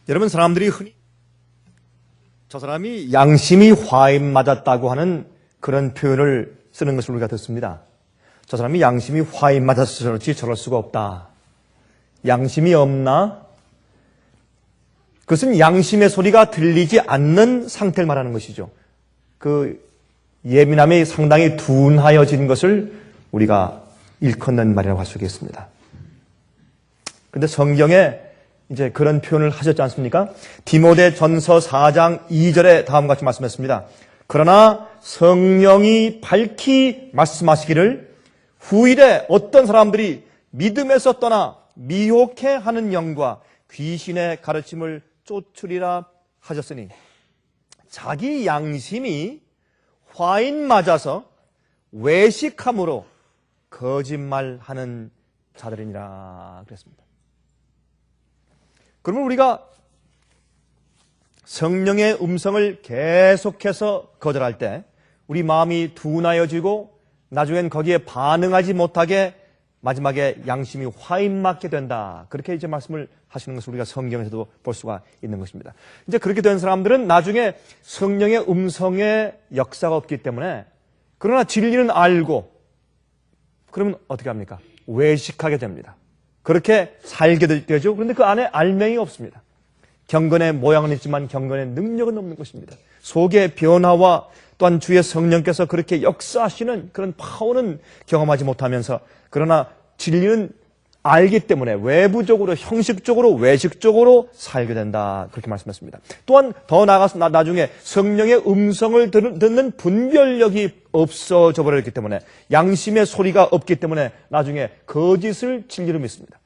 여러분, 사람들이 흔히 저 사람이 양심이 화인 맞았다고 하는 그런 표현을 쓰는 것을 우리가 듣습니다. 저 사람이 양심이 화인 맞아서 저렇지 저럴 수가 없다. 양심이 없나? 그것은 양심의 소리가 들리지 않는 상태를 말하는 것이죠. 그 예민함이 상당히 둔하여진 것을 우리가 일컫는 말이라고 할 수 있겠습니다. 그런데 성경에 이제 그런 표현을 하셨지 않습니까? 디모데전서 4장 2절에 다음과 같이 말씀했습니다. 그러나 성령이 밝히 말씀하시기를 후일에 어떤 사람들이 믿음에서 떠나 미혹해 하는 영과 귀신의 가르침을 쫓으리라 하셨으니 자기 양심이 화인 맞아서 외식함으로 거짓말하는 자들이니라 그랬습니다. 그러면 우리가 성령의 음성을 계속해서 거절할 때 우리 마음이 둔하여지고 나중엔 거기에 반응하지 못하게 마지막에 양심이 화인 맞게 된다. 그렇게 이제 말씀을 하시는 것을 우리가 성경에서도 볼 수가 있는 것입니다. 이제 그렇게 된 사람들은 나중에 성령의 음성의 역사가 없기 때문에 그러나 진리는 알고 그러면 어떻게 합니까? 외식하게 됩니다. 그렇게 살게 되죠. 그런데 그 안에 알맹이 없습니다. 경건의 모양은 있지만 경건의 능력은 없는 것입니다. 속의 변화와 또한 주의 성령께서 그렇게 역사하시는 그런 파워는 경험하지 못하면서 그러나 진리는 알기 때문에 외부적으로 형식적으로 외식적으로 살게 된다. 그렇게 말씀했습니다. 또한 더 나아가서 나중에 성령의 음성을 듣는 분별력이 없어져 버렸기 때문에 양심의 소리가 없기 때문에 나중에 거짓을 진리로 믿습니다.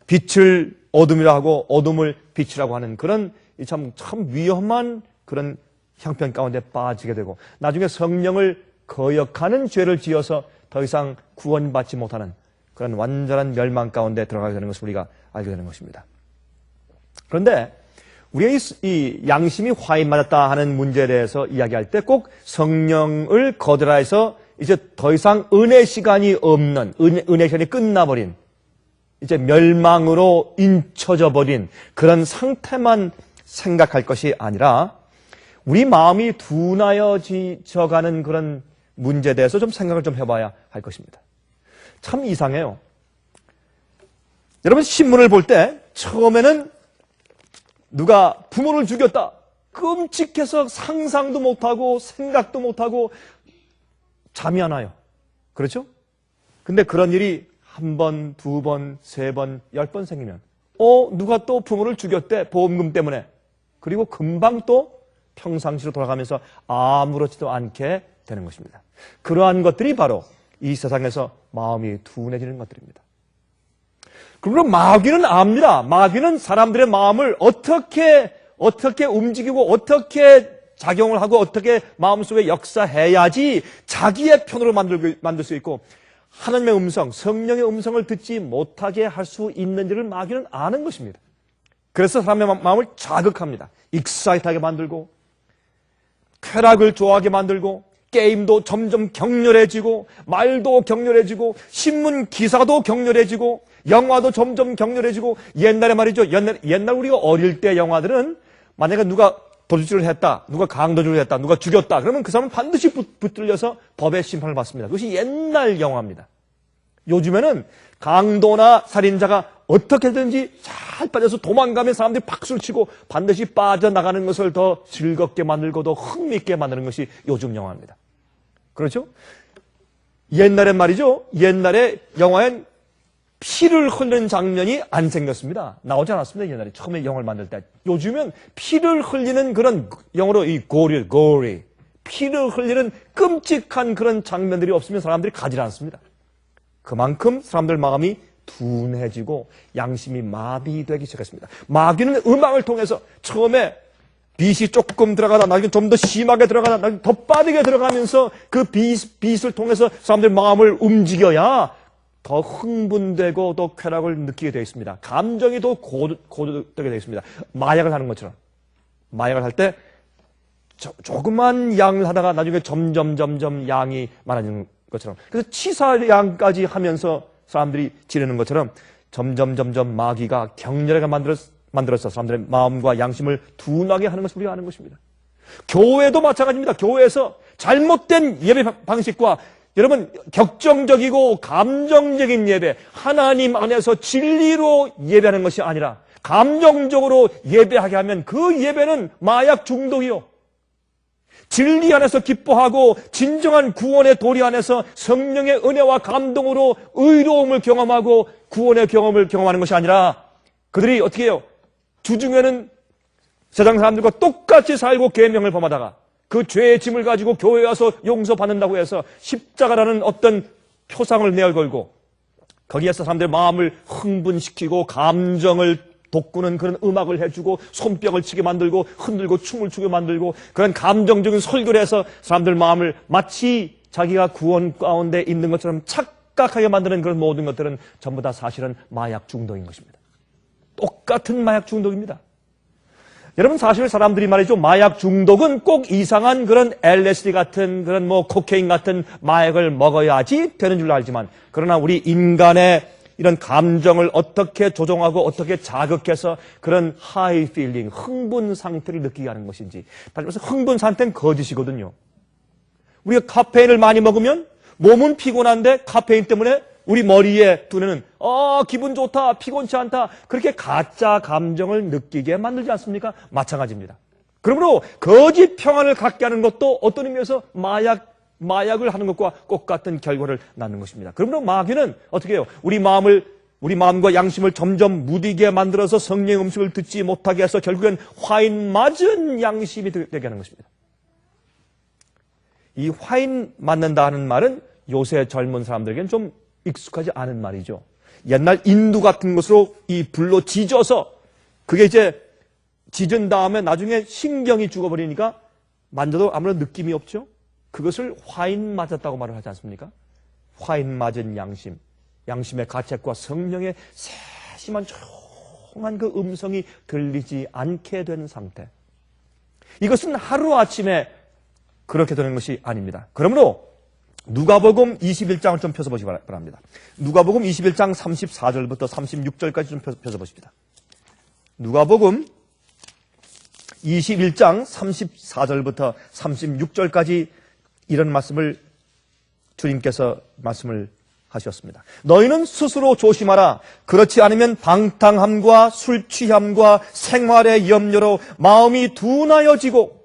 빛을 어둠이라 하고 어둠을 빛이라고 하는 그런 참 위험한 그런 형편 가운데 빠지게 되고 나중에 성령을 거역하는 죄를 지어서 더 이상 구원받지 못하는 그런 완전한 멸망 가운데 들어가게 되는 것을 우리가 알게 되는 것입니다. 그런데 우리가 이 양심이 화인 맞았다 하는 문제에 대해서 이야기할 때 꼭 성령을 거절해서 이제 더 이상 은혜 시간이 없는 은혜 시간이 끝나버린 이제 멸망으로 인쳐져 버린 그런 상태만 생각할 것이 아니라 우리 마음이 둔하여져가는 그런 문제에 대해서 좀 생각을 좀 해봐야 할 것입니다. 참 이상해요. 여러분 신문을 볼 때 처음에는 누가 부모를 죽였다. 끔찍해서 상상도 못하고 생각도 못하고 잠이 안 와요. 그렇죠? 근데 그런 일이 한 번, 두 번, 세 번, 10번 생기면 누가 또 부모를 죽였대. 보험금 때문에. 그리고 금방 또 평상시로 돌아가면서 아무렇지도 않게 되는 것입니다. 그러한 것들이 바로 이 세상에서 마음이 둔해지는 것들입니다. 그러므로 마귀는 압니다. 마귀는 사람들의 마음을 어떻게 움직이고 어떻게 작용을 하고 어떻게 마음속에 역사해야지 자기의 편으로 만들 수 있고 하나님의 음성, 성령의 음성을 듣지 못하게 할 수 있는지를 마귀는 아는 것입니다. 그래서 사람의 마음을 자극합니다. 익사이트하게 만들고 쾌락을 좋아하게 만들고 게임도 점점 격렬해지고 말도 격렬해지고 신문 기사도 격렬해지고 영화도 점점 격렬해지고 옛날에 말이죠. 옛날 우리가 어릴 때 영화들은 만약에 누가 도둑질을 했다, 누가 강도질을 했다, 누가 죽였다 그러면 그 사람은 반드시 붙들려서 법의 심판을 받습니다. 그것이 옛날 영화입니다. 요즘에는 강도나 살인자가 어떻게든지 잘 빠져서 도망가면 사람들이 박수를 치고 반드시 빠져나가는 것을 더 즐겁게 만들고 더 흥미있게 만드는 것이 요즘 영화입니다. 그렇죠? 옛날엔 말이죠. 옛날에 영화엔 피를 흘리는 장면이 안 생겼습니다. 나오지 않았습니다. 옛날에 처음에 영화를 만들 때. 요즘은 피를 흘리는 그런 영어로 이 고리 피를 흘리는 끔찍한 그런 장면들이 없으면 사람들이 가지 않습니다. 그만큼 사람들 마음이 둔해지고 양심이 마비되기 시작했습니다. 마귀는 음악을 통해서 처음에 빛이 조금 들어가다 나중에 좀 더 심하게 들어가다 나중에 더 빠르게 들어가면서 그 빛을 통해서 사람들 마음을 움직여야 더 흥분되고 더 쾌락을 느끼게 되어 있습니다. 감정이 더 고조되게 되어 있습니다. 마약을 하는 것처럼. 마약을 할 때 조그만 양을 하다가 나중에 점점 양이 많아지는 것처럼. 그래서 치사량까지 하면서 사람들이 지르는 것처럼 점점 마귀가 격렬하게 만들어서 사람들의 마음과 양심을 둔하게 하는 것을 우리가 아는 것입니다. 교회도 마찬가지입니다. 교회에서 잘못된 예배 방식과 여러분 격정적이고 감정적인 예배, 하나님 안에서 진리로 예배하는 것이 아니라 감정적으로 예배하게 하면 그 예배는 마약 중독이요. 진리 안에서 기뻐하고 진정한 구원의 도리 안에서 성령의 은혜와 감동으로 의로움을 경험하고 구원의 경험을 경험하는 것이 아니라 그들이 어떻게 해요? 주중에는 세상 사람들과 똑같이 살고 계명을 범하다가 그 죄의 짐을 가지고 교회에 와서 용서받는다고 해서 십자가라는 어떤 표상을 내걸고 거기에서 사람들의 마음을 흥분시키고 감정을 돋구는 그런 음악을 해주고 손뼉을 치게 만들고 흔들고 춤을 추게 만들고 그런 감정적인 설교를 해서 사람들 마음을 마치 자기가 구원 가운데 있는 것처럼 착각하게 만드는 그런 모든 것들은 전부 다 사실은 마약 중독인 것입니다. 똑같은 마약 중독입니다. 여러분 사실 사람들이 말이죠. 마약 중독은 꼭 이상한 그런 LSD 같은 그런 코케인 같은 마약을 먹어야지 되는 줄 알지만 그러나 우리 인간의 이런 감정을 어떻게 조종하고 어떻게 자극해서 그런 하이 필링, 흥분 상태를 느끼게 하는 것인지. 다시 말해서 흥분 상태는 거짓이거든요. 우리가 카페인을 많이 먹으면 몸은 피곤한데 카페인 때문에 우리 머리에 두뇌는 기분 좋다, 피곤치 않다 그렇게 가짜 감정을 느끼게 만들지 않습니까? 마찬가지입니다. 그러므로 거짓 평안을 갖게 하는 것도 어떤 의미에서 마약을 하는 것과 똑같은 결과를 낳는 것입니다. 그러므로 마귀는 어떻게 해요? 우리 마음과 양심을 점점 무디게 만들어서 성령의 음식을 듣지 못하게 해서 결국엔 화인 맞은 양심이 되게 하는 것입니다. 이 화인 맞는다 하는 말은 요새 젊은 사람들에게는 좀 익숙하지 않은 말이죠. 옛날 인두 같은 것으로 이 불로 지져서 그게 이제 지진 다음에 나중에 신경이 죽어버리니까 만져도 아무런 느낌이 없죠. 그것을 화인 맞았다고 말을 하지 않습니까? 화인 맞은 양심, 양심의 가책과 성령의 세심한 조용한 그 음성이 들리지 않게 되는 상태. 이것은 하루아침에 그렇게 되는 것이 아닙니다. 그러므로 누가복음 21장을 좀 펴서 보시기 바랍니다. 누가복음 21장 34절부터 36절까지 좀 펴서 보십니다. 누가복음 21장 34절부터 36절까지 이런 말씀을 주님께서 말씀을 하셨습니다. 너희는 스스로 조심하라. 그렇지 않으면 방탕함과 술 취함과 생활의 염려로 마음이 둔하여지고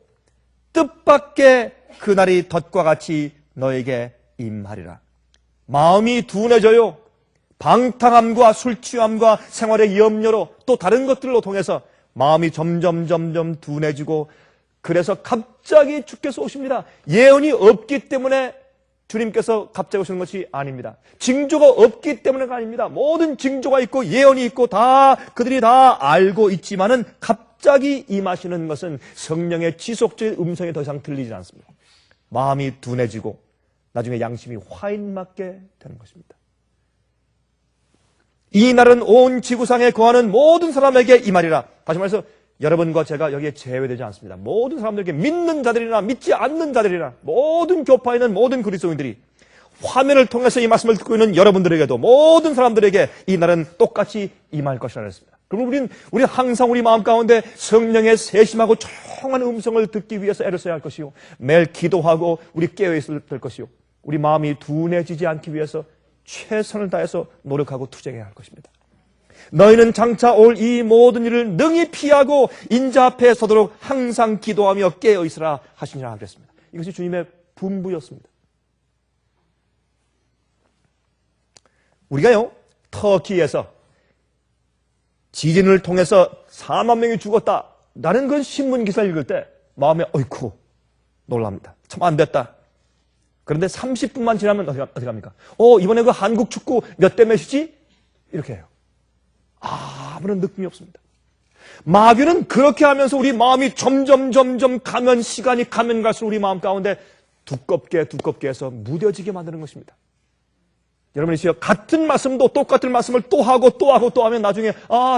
뜻밖의 그날이 덫과 같이 너에게 임하리라. 마음이 둔해져요. 방탕함과 술 취함과 생활의 염려로 또 다른 것들로 통해서 마음이 점점 둔해지고 그래서 갑자기 주께서 오십니다. 예언이 없기 때문에 주님께서 갑자기 오시는 것이 아닙니다. 징조가 없기 때문에가 아닙니다. 모든 징조가 있고 예언이 있고 그들이 다 알고 있지만은 갑자기 임하시는 것은 성령의 지속적인 음성이 더 이상 들리지 않습니다. 마음이 둔해지고 나중에 양심이 화인 맞게 되는 것입니다. 이 날은 온 지구상에 거하는 모든 사람에게 이 말이라. 다시 말해서 여러분과 제가 여기에 제외되지 않습니다. 모든 사람들에게 믿는 자들이나 믿지 않는 자들이나 모든 교파에 있는 모든 그리스도인들이 화면을 통해서 이 말씀을 듣고 있는 여러분들에게도 모든 사람들에게 이 날은 똑같이 임할 것이라 했습니다. 그럼 우리는 항상 우리 마음 가운데 성령의 세심하고 조용한 음성을 듣기 위해서 애를 써야 할 것이요. 매일 기도하고 우리 깨어있어야 될 것이요. 우리 마음이 둔해지지 않기 위해서 최선을 다해서 노력하고 투쟁해야 할 것입니다. 너희는 장차 올 이 모든 일을 능히 피하고 인자 앞에 서도록 항상 기도하며 깨어있으라 하시니라 그랬습니다. 이것이 주님의 분부였습니다. 우리가요, 터키에서 지진을 통해서 4만 명이 죽었다 라는 그런 신문 기사를 읽을 때 마음에 어이쿠 놀랍니다. 참 안 됐다. 그런데 30분만 지나면 어떻게 합니까? 이번에 그 한국 축구 몇 대 몇이지? 이렇게 해요. 아무런 느낌이 없습니다. 마귀는 그렇게 하면서 우리 마음이 점점 가면 시간이 가면 갈수록 우리 마음 가운데 두껍게 해서 무뎌지게 만드는 것입니다. 여러분이 같은 말씀도 똑같은 말씀을 또 하고 하면 나중에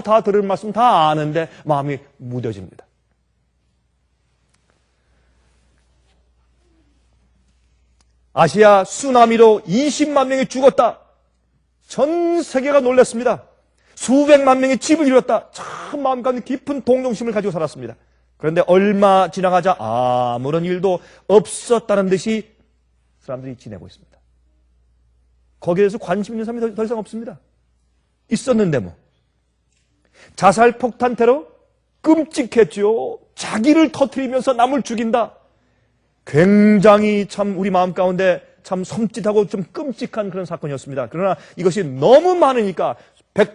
다 들은 말씀 다 아는데 마음이 무뎌집니다. 아시아 쓰나미로 20만 명이 죽었다. 전 세계가 놀랐습니다. 수백만 명이 집을 잃었다. 참 마음 가운데 깊은 동정심을 가지고 살았습니다. 그런데 얼마 지나가자 아무런 일도 없었다는 듯이 사람들이 지내고 있습니다. 거기에 대해서 관심 있는 사람이 더 이상 없습니다. 있었는데 뭐. 자살 폭탄 테러? 끔찍했죠. 자기를 터뜨리면서 남을 죽인다. 굉장히 참 우리 마음 가운데 참 섬찟하고 좀 끔찍한 그런 사건이었습니다. 그러나 이것이 너무 많으니까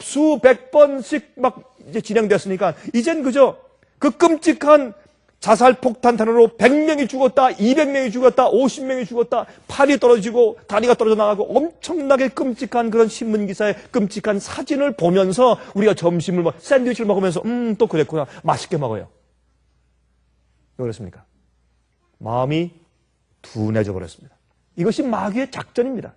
수백 번씩 막 이제 진행됐으니까 이젠 그저 그 끔찍한 자살 폭탄 테러로 100명이 죽었다, 200명이 죽었다, 50명이 죽었다, 팔이 떨어지고 다리가 떨어져 나가고 엄청나게 끔찍한 그런 신문 기사의 끔찍한 사진을 보면서 우리가 점심을 샌드위치를 먹으면서 또 그랬구나. 맛있게 먹어요. 왜 그렇습니까? 마음이 둔해져 버렸습니다. 이것이 마귀의 작전입니다.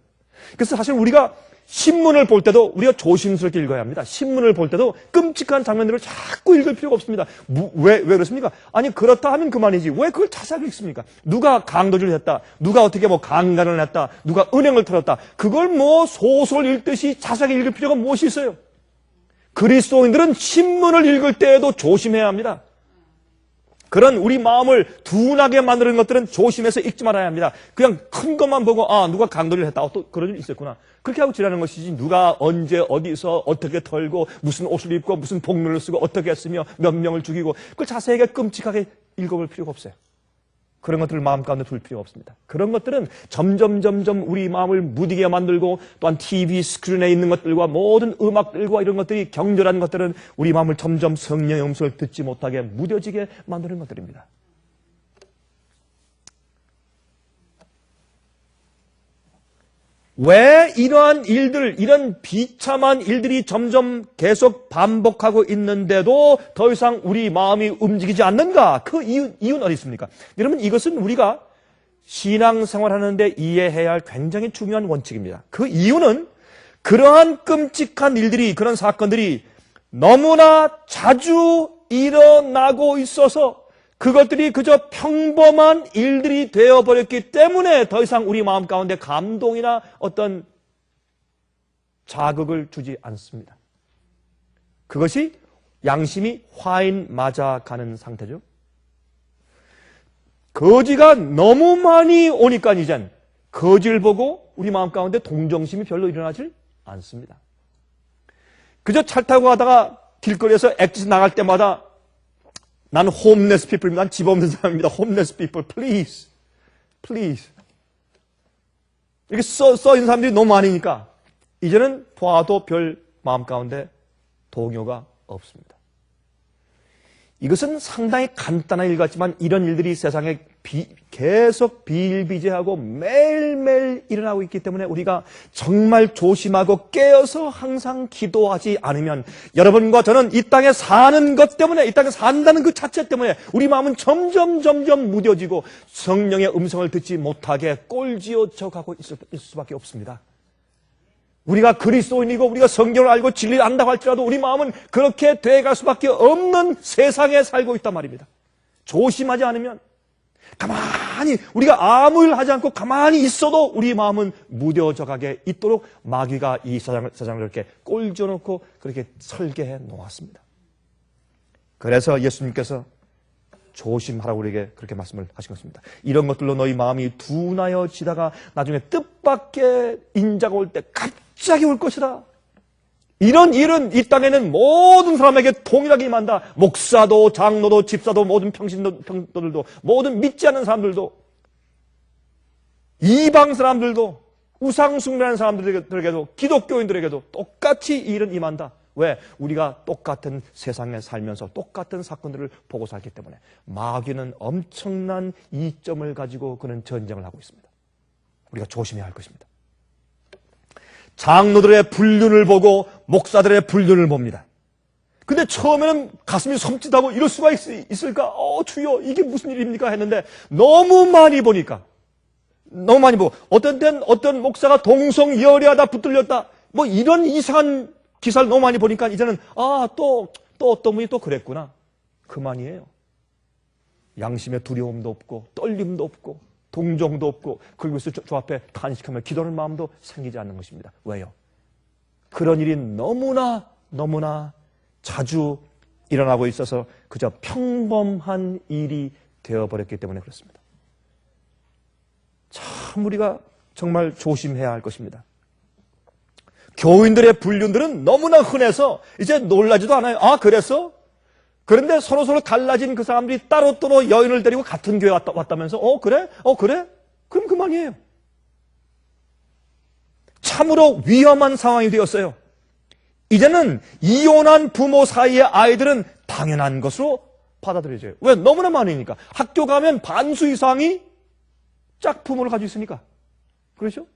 그래서 사실 우리가 신문을 볼 때도 우리가 조심스럽게 읽어야 합니다. 신문을 볼 때도 끔찍한 장면들을 자꾸 읽을 필요가 없습니다. 왜 그렇습니까? 아니, 그렇다 하면 그만이지. 왜 그걸 자세하게 읽습니까? 누가 강도질을 했다. 누가 어떻게 강간을 했다. 누가 은행을 털었다. 그걸 소설 읽듯이 자세하게 읽을 필요가 무엇이 있어요? 그리스도인들은 신문을 읽을 때에도 조심해야 합니다. 그런 우리 마음을 둔하게 만드는 것들은 조심해서 읽지 말아야 합니다. 그냥 큰 것만 보고 누가 강도를 했다. 또 그런 일이 있었구나. 그렇게 하고 지나는 것이지 누가 언제 어디서 어떻게 털고 무슨 옷을 입고 무슨 복면을 쓰고 어떻게 했으며 몇 명을 죽이고 그걸 자세하게 끔찍하게 읽어볼 필요가 없어요. 그런 것들을 마음 가운데 둘 필요가 없습니다. 그런 것들은 점점 우리 마음을 무디게 만들고 또한 TV 스크린에 있는 것들과 모든 음악들과 이런 것들이 격렬한 것들은 우리 마음을 점점 성령의 음성을 듣지 못하게 무뎌지게 만드는 것들입니다. 왜 이러한 일들, 이런 비참한 일들이 점점 계속 반복하고 있는데도 더 이상 우리 마음이 움직이지 않는가? 그 이유는 어디 있습니까? 여러분, 이것은 우리가 신앙생활하는데 이해해야 할 굉장히 중요한 원칙입니다. 그 이유는 그러한 끔찍한 일들이, 그런 사건들이 너무나 자주 일어나고 있어서 그것들이 그저 평범한 일들이 되어버렸기 때문에 더 이상 우리 마음 가운데 감동이나 어떤 자극을 주지 않습니다. 그것이 양심이 화인 맞아가는 상태죠. 거지가 너무 많이 오니까 이젠 거지를 보고 우리 마음 가운데 동정심이 별로 일어나질 않습니다. 그저 차 타고 가다가 길거리에서 엑짓 나갈 때마다 나는 홈레스 피플입니다. 난 집 없는 사람입니다. 홈레스 피플, please. 이렇게 써 있는 사람들이 너무 많으니까 이제는 봐도 별 마음 가운데 동요가 없습니다. 이것은 상당히 간단한 일 같지만 이런 일들이 세상에 계속 비일비재하고 매일매일 일어나고 있기 때문에 우리가 정말 조심하고 깨어서 항상 기도하지 않으면 여러분과 저는 이 땅에 사는 것 때문에, 이 땅에 산다는 그 자체 때문에 우리 마음은 점점 무뎌지고 성령의 음성을 듣지 못하게 꼴지어져 가고 있을 수밖에 없습니다. 우리가 그리스도인이고 우리가 성경을 알고 진리를 안다고 할지라도 우리 마음은 그렇게 돼갈 수밖에 없는 세상에 살고 있단 말입니다. 조심하지 않으면 가만히 우리가 아무 일 하지 않고 가만히 있어도 우리 마음은 무뎌져 가게 있도록 마귀가 이 세상을 이렇게 꼴지어 놓고 그렇게 설계해 놓았습니다. 그래서 예수님께서 조심하라고 우리에게 그렇게 말씀을 하신 것입니다. 이런 것들로 너희 마음이 둔하여지다가 나중에 뜻밖의 인자가 올 때 갑자기 올 것이다. 이런 일은 이 땅에는 모든 사람에게 동일하게 임한다. 목사도 장로도 집사도 모든 평신도들도 모든 믿지 않는 사람들도 이방 사람들도 우상 숭배하는 사람들에게도 기독교인들에게도 똑같이 이 일은 임한다. 왜? 우리가 똑같은 세상에 살면서 똑같은 사건들을 보고 살기 때문에 마귀는 엄청난 이점을 가지고 그는 전쟁을 하고 있습니다. 우리가 조심해야 할 것입니다. 장로들의 불륜을 보고 목사들의 불륜을 봅니다. 근데 처음에는 가슴이 섬찟하고 이럴 수가 있을까? 주여 이게 무슨 일입니까? 했는데 너무 많이 보고 어떤 때는 어떤 목사가 동성열애하다 붙들렸다 뭐 이런 이상한 기사를 너무 많이 보니까 이제는 또 어떤 분이 또 그랬구나. 그만이에요. 양심의 두려움도 없고 떨림도 없고 동정도 없고 그리고 저 앞에 탄식하며 기도하는 마음도 생기지 않는 것입니다. 왜요? 그런 일이 너무나 자주 일어나고 있어서 그저 평범한 일이 되어버렸기 때문에 그렇습니다. 참 우리가 정말 조심해야 할 것입니다. 교인들의 불륜들은 너무나 흔해서 이제 놀라지도 않아요. 아, 그래서? 그런데 서로 갈라진 그 사람들이 따로따로 여인을 데리고 같은 교회 왔다면서 그래? 그래? 그럼 그만이에요. 참으로 위험한 상황이 되었어요. 이제는 이혼한 부모 사이의 아이들은 당연한 것으로 받아들여져요. 왜? 너무나 많으니까. 학교 가면 반수 이상이 짝부모를 가지고 있으니까. 그렇죠?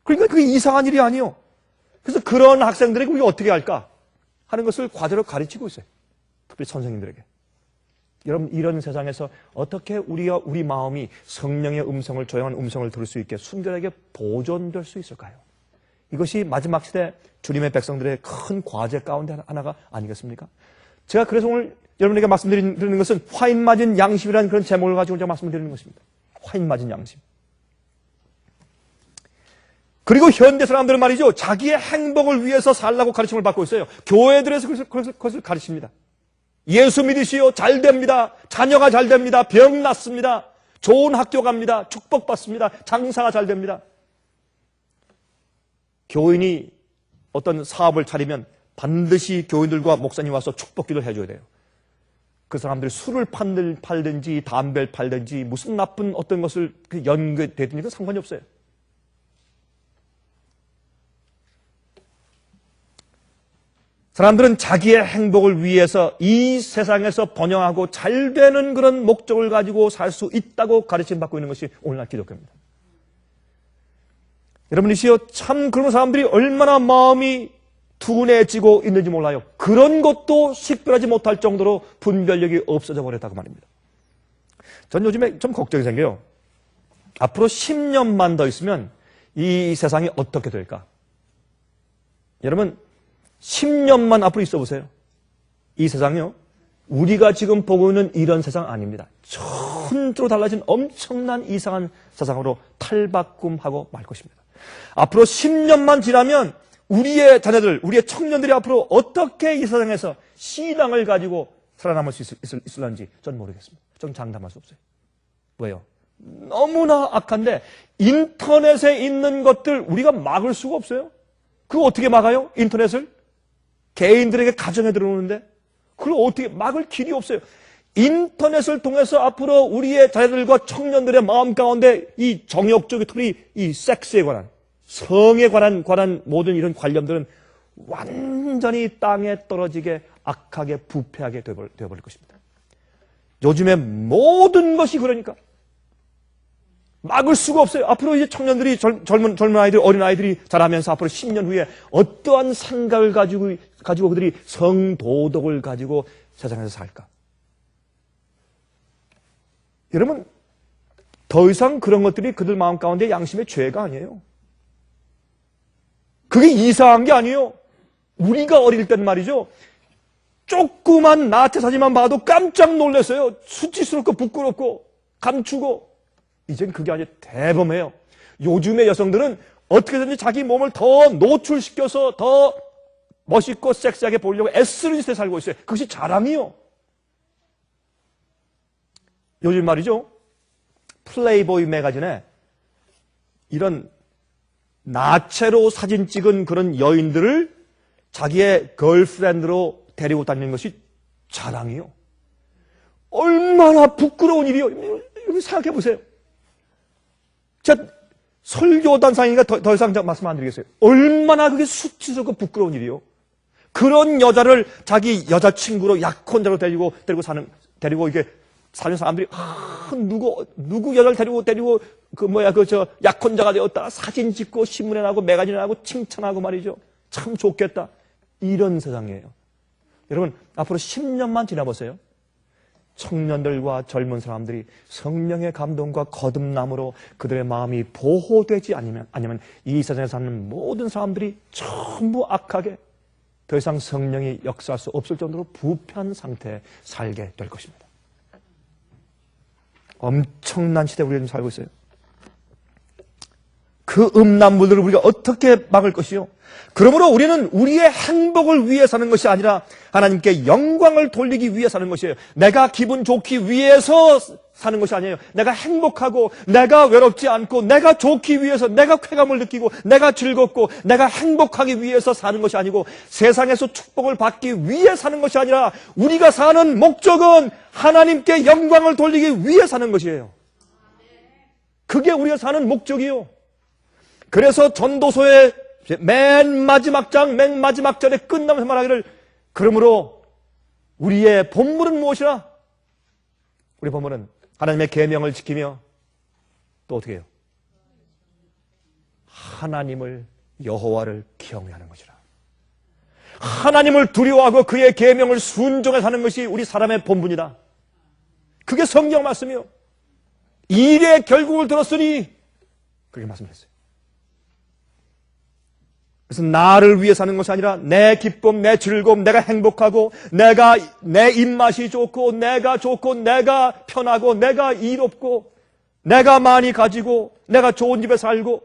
그러니까 그게 이상한 일이 아니에요. 그래서 그런 학생들에게 우리가 어떻게 할까 하는 것을 과제로 가르치고 있어요. 특별히 선생님들에게. 여러분, 이런 세상에서 어떻게 우리 마음이 성령의 음성을, 조용한 음성을 들을 수 있게 순결하게 보존될 수 있을까요? 이것이 마지막 시대 주님의 백성들의 큰 과제 가운데 하나가 아니겠습니까? 제가 그래서 오늘 여러분에게 말씀드리는 것은 화인 맞은 양심이라는 그런 제목을 가지고 제가 말씀드리는 것입니다. 화인 맞은 양심. 그리고 현대 사람들은 말이죠, 자기의 행복을 위해서 살라고 가르침을 받고 있어요. 교회들에서 그것을 가르칩니다. 예수 믿으시오, 잘 됩니다. 자녀가 잘 됩니다. 병 낫습니다. 좋은 학교 갑니다. 축복받습니다. 장사가 잘 됩니다. 교인이 어떤 사업을 차리면 반드시 교인들과 목사님 와서 축복기도를 해줘야 돼요. 그 사람들이 술을 팔든지 담배를 팔든지 무슨 나쁜 어떤 것을 연계되든지 상관이 없어요. 사람들은 자기의 행복을 위해서 이 세상에서 번영하고 잘 되는 그런 목적을 가지고 살 수 있다고 가르침받고 있는 것이 오늘날 기독교입니다. 여러분이시여, 참 그런 사람들이 얼마나 마음이 둔해지고 있는지 몰라요. 그런 것도 식별하지 못할 정도로 분별력이 없어져 버렸다고 말입니다. 전 요즘에 좀 걱정이 생겨요. 앞으로 10년만 더 있으면 이 세상이 어떻게 될까? 여러분, 10년만 앞으로 있어 보세요. 이 세상이요, 우리가 지금 보고 있는 이런 세상 아닙니다. 천으로 달라진 엄청난 이상한 세상으로 탈바꿈하고 말 것입니다. 앞으로 10년만 지나면 우리의 자녀들, 우리의 청년들이 앞으로 어떻게 이 세상에서 신앙을 가지고 살아남을 수 있을런지 전 모르겠습니다. 전 장담할 수 없어요. 왜요? 너무나 악한데 인터넷에 있는 것들 우리가 막을 수가 없어요. 그거 어떻게 막아요? 인터넷을? 개인들에게 가정에 들어오는데 그걸 어떻게 막을 길이 없어요. 인터넷을 통해서 앞으로 우리의 자녀들과 청년들의 마음 가운데 이 정욕적인, 특히 이 섹스에 관한, 성에 관한 모든 이런 관념들은 완전히 땅에 떨어지게 악하게 부패하게 되어버릴 것입니다. 요즘에 모든 것이 그러니까 막을 수가 없어요. 앞으로 이제 청년들이 젊은 아이들, 어린 아이들이 자라면서 앞으로 10년 후에 어떠한 생각을 가지고 그들이 성도덕을 가지고 세상에서 살까? 여러분, 더 이상 그런 것들이 그들 마음 가운데 양심의 죄가 아니에요. 그게 이상한 게 아니에요. 우리가 어릴 때는 말이죠, 조그만 나태 사진만 봐도 깜짝 놀랐어요. 수치스럽고 부끄럽고 감추고. 이젠 그게 아니라 대범해요. 요즘의 여성들은 어떻게든지 자기 몸을 더 노출시켜서 더 멋있고 섹시하게 보려고 애쓰는 시대에 살고 있어요. 그것이 자랑이요. 요즘 말이죠, 플레이보이 매거진에 이런 나체로 사진 찍은 그런 여인들을 자기의 걸프렌드로 데리고 다니는 것이 자랑이요. 얼마나 부끄러운 일이요. 여러분 생각해 보세요. 제가 설교단상이니까 더 이상 말씀 안 드리겠어요. 얼마나 그게 수치스럽고 부끄러운 일이요. 그런 여자를 자기 여자친구로 약혼자로 데리고 이게 사는 사람들이 누구 여자를 데리고 약혼자가 되었다 사진 찍고 신문에 나고 매거진에 나고 칭찬하고 말이죠. 참 좋겠다. 이런 세상이에요. 여러분, 앞으로 10년만 지나보세요. 청년들과 젊은 사람들이 성령의 감동과 거듭남으로 그들의 마음이 보호되지 아니면 이 세상에 사는 모든 사람들이 전부 악하게 더 이상 성령이 역사할 수 없을 정도로 부패한 상태에 살게 될 것입니다. 엄청난 시대에 우리가 지금 살고 있어요. 그 음란물들을 우리가 어떻게 막을 것이요? 그러므로 우리는 우리의 행복을 위해 사는 것이 아니라 하나님께 영광을 돌리기 위해 사는 것이에요. 내가 기분 좋기 위해서 사는 것이 아니에요. 내가 행복하고 내가 외롭지 않고 내가 좋기 위해서 내가 쾌감을 느끼고 내가 즐겁고 내가 행복하기 위해서 사는 것이 아니고 세상에서 축복을 받기 위해 사는 것이 아니라 우리가 사는 목적은 하나님께 영광을 돌리기 위해 사는 것이에요. 그게 우리가 사는 목적이요. 그래서 전도서의 맨 마지막 장, 맨 마지막 절에 끝나면서 말하기를 그러므로 우리의 본분은 무엇이라? 우리 본분은 하나님의 계명을 지키며 또 어떻게 해요? 하나님을 여호와를 경외하는 것이라. 하나님을 두려워하고 그의 계명을 순종해 사는 것이 우리 사람의 본분이다. 그게 성경 말씀이요. 일의 결국을 들었으니 그렇게 말씀했어요. 그래서 나를 위해 사는 것이 아니라 내 기쁨, 내 즐거움, 내가 행복하고 내 입맛이 좋고 내가 좋고 내가 편하고 내가 이롭고 내가 많이 가지고 내가 좋은 집에 살고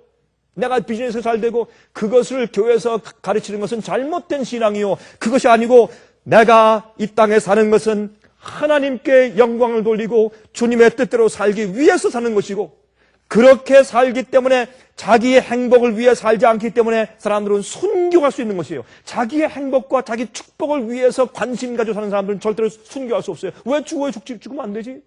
내가 비즈니스 잘 되고 그것을 교회에서 가르치는 것은 잘못된 신앙이요. 그것이 아니고 내가 이 땅에 사는 것은 하나님께 영광을 돌리고 주님의 뜻대로 살기 위해서 사는 것이고 그렇게 살기 때문에 자기의 행복을 위해 살지 않기 때문에 사람들은 순교할 수 있는 것이에요. 자기의 행복과 자기 축복을 위해서 관심 가지고 사는 사람들은 절대로 순교할 수 없어요. 왜 죽으면 안 되지?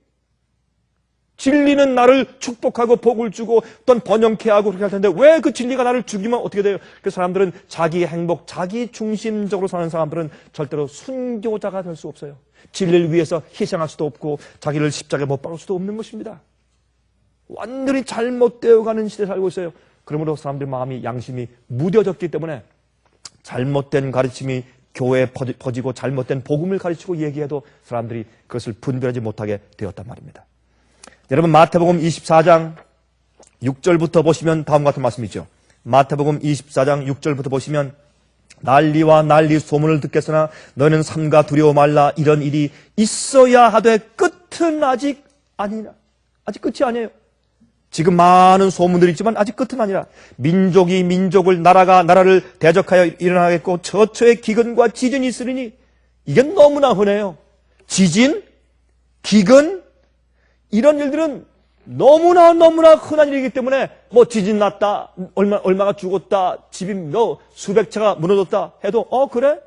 진리는 나를 축복하고 복을 주고 어떤 번영케 하고 그렇게 할 텐데 왜 그 진리가 나를 죽이면 어떻게 돼요? 그 사람들은 자기의 행복, 자기 중심적으로 사는 사람들은 절대로 순교자가 될 수 없어요. 진리를 위해서 희생할 수도 없고 자기를 십자가에 못 박을 수도 없는 것입니다. 완전히 잘못되어가는 시대에 살고 있어요. 그러므로 사람들 마음이 양심이 무뎌졌기 때문에 잘못된 가르침이 교회에 퍼지고 잘못된 복음을 가르치고 얘기해도 사람들이 그것을 분별하지 못하게 되었단 말입니다. 여러분 마태복음 24장 6절부터 보시면 다음과 같은 말씀이 있죠. 마태복음 24장 6절부터 보시면 난리와 난리 소문을 듣겠으나 너희는 삼가 두려워 말라. 이런 일이 있어야 하되 끝은 아직 아니라. 아직 끝이 아니에요. 지금 많은 소문들이 있지만 아직 끝은 아니라 민족이 민족을 나라가 나라를 대적하여 일어나겠고 처처에 기근과 지진이 있으리니 이게 너무나 흔해요. 지진, 기근 이런 일들은 너무나 흔한 일이기 때문에 뭐 지진 났다, 얼마가 죽었다, 집이 수백 채가 무너졌다 해도 그래?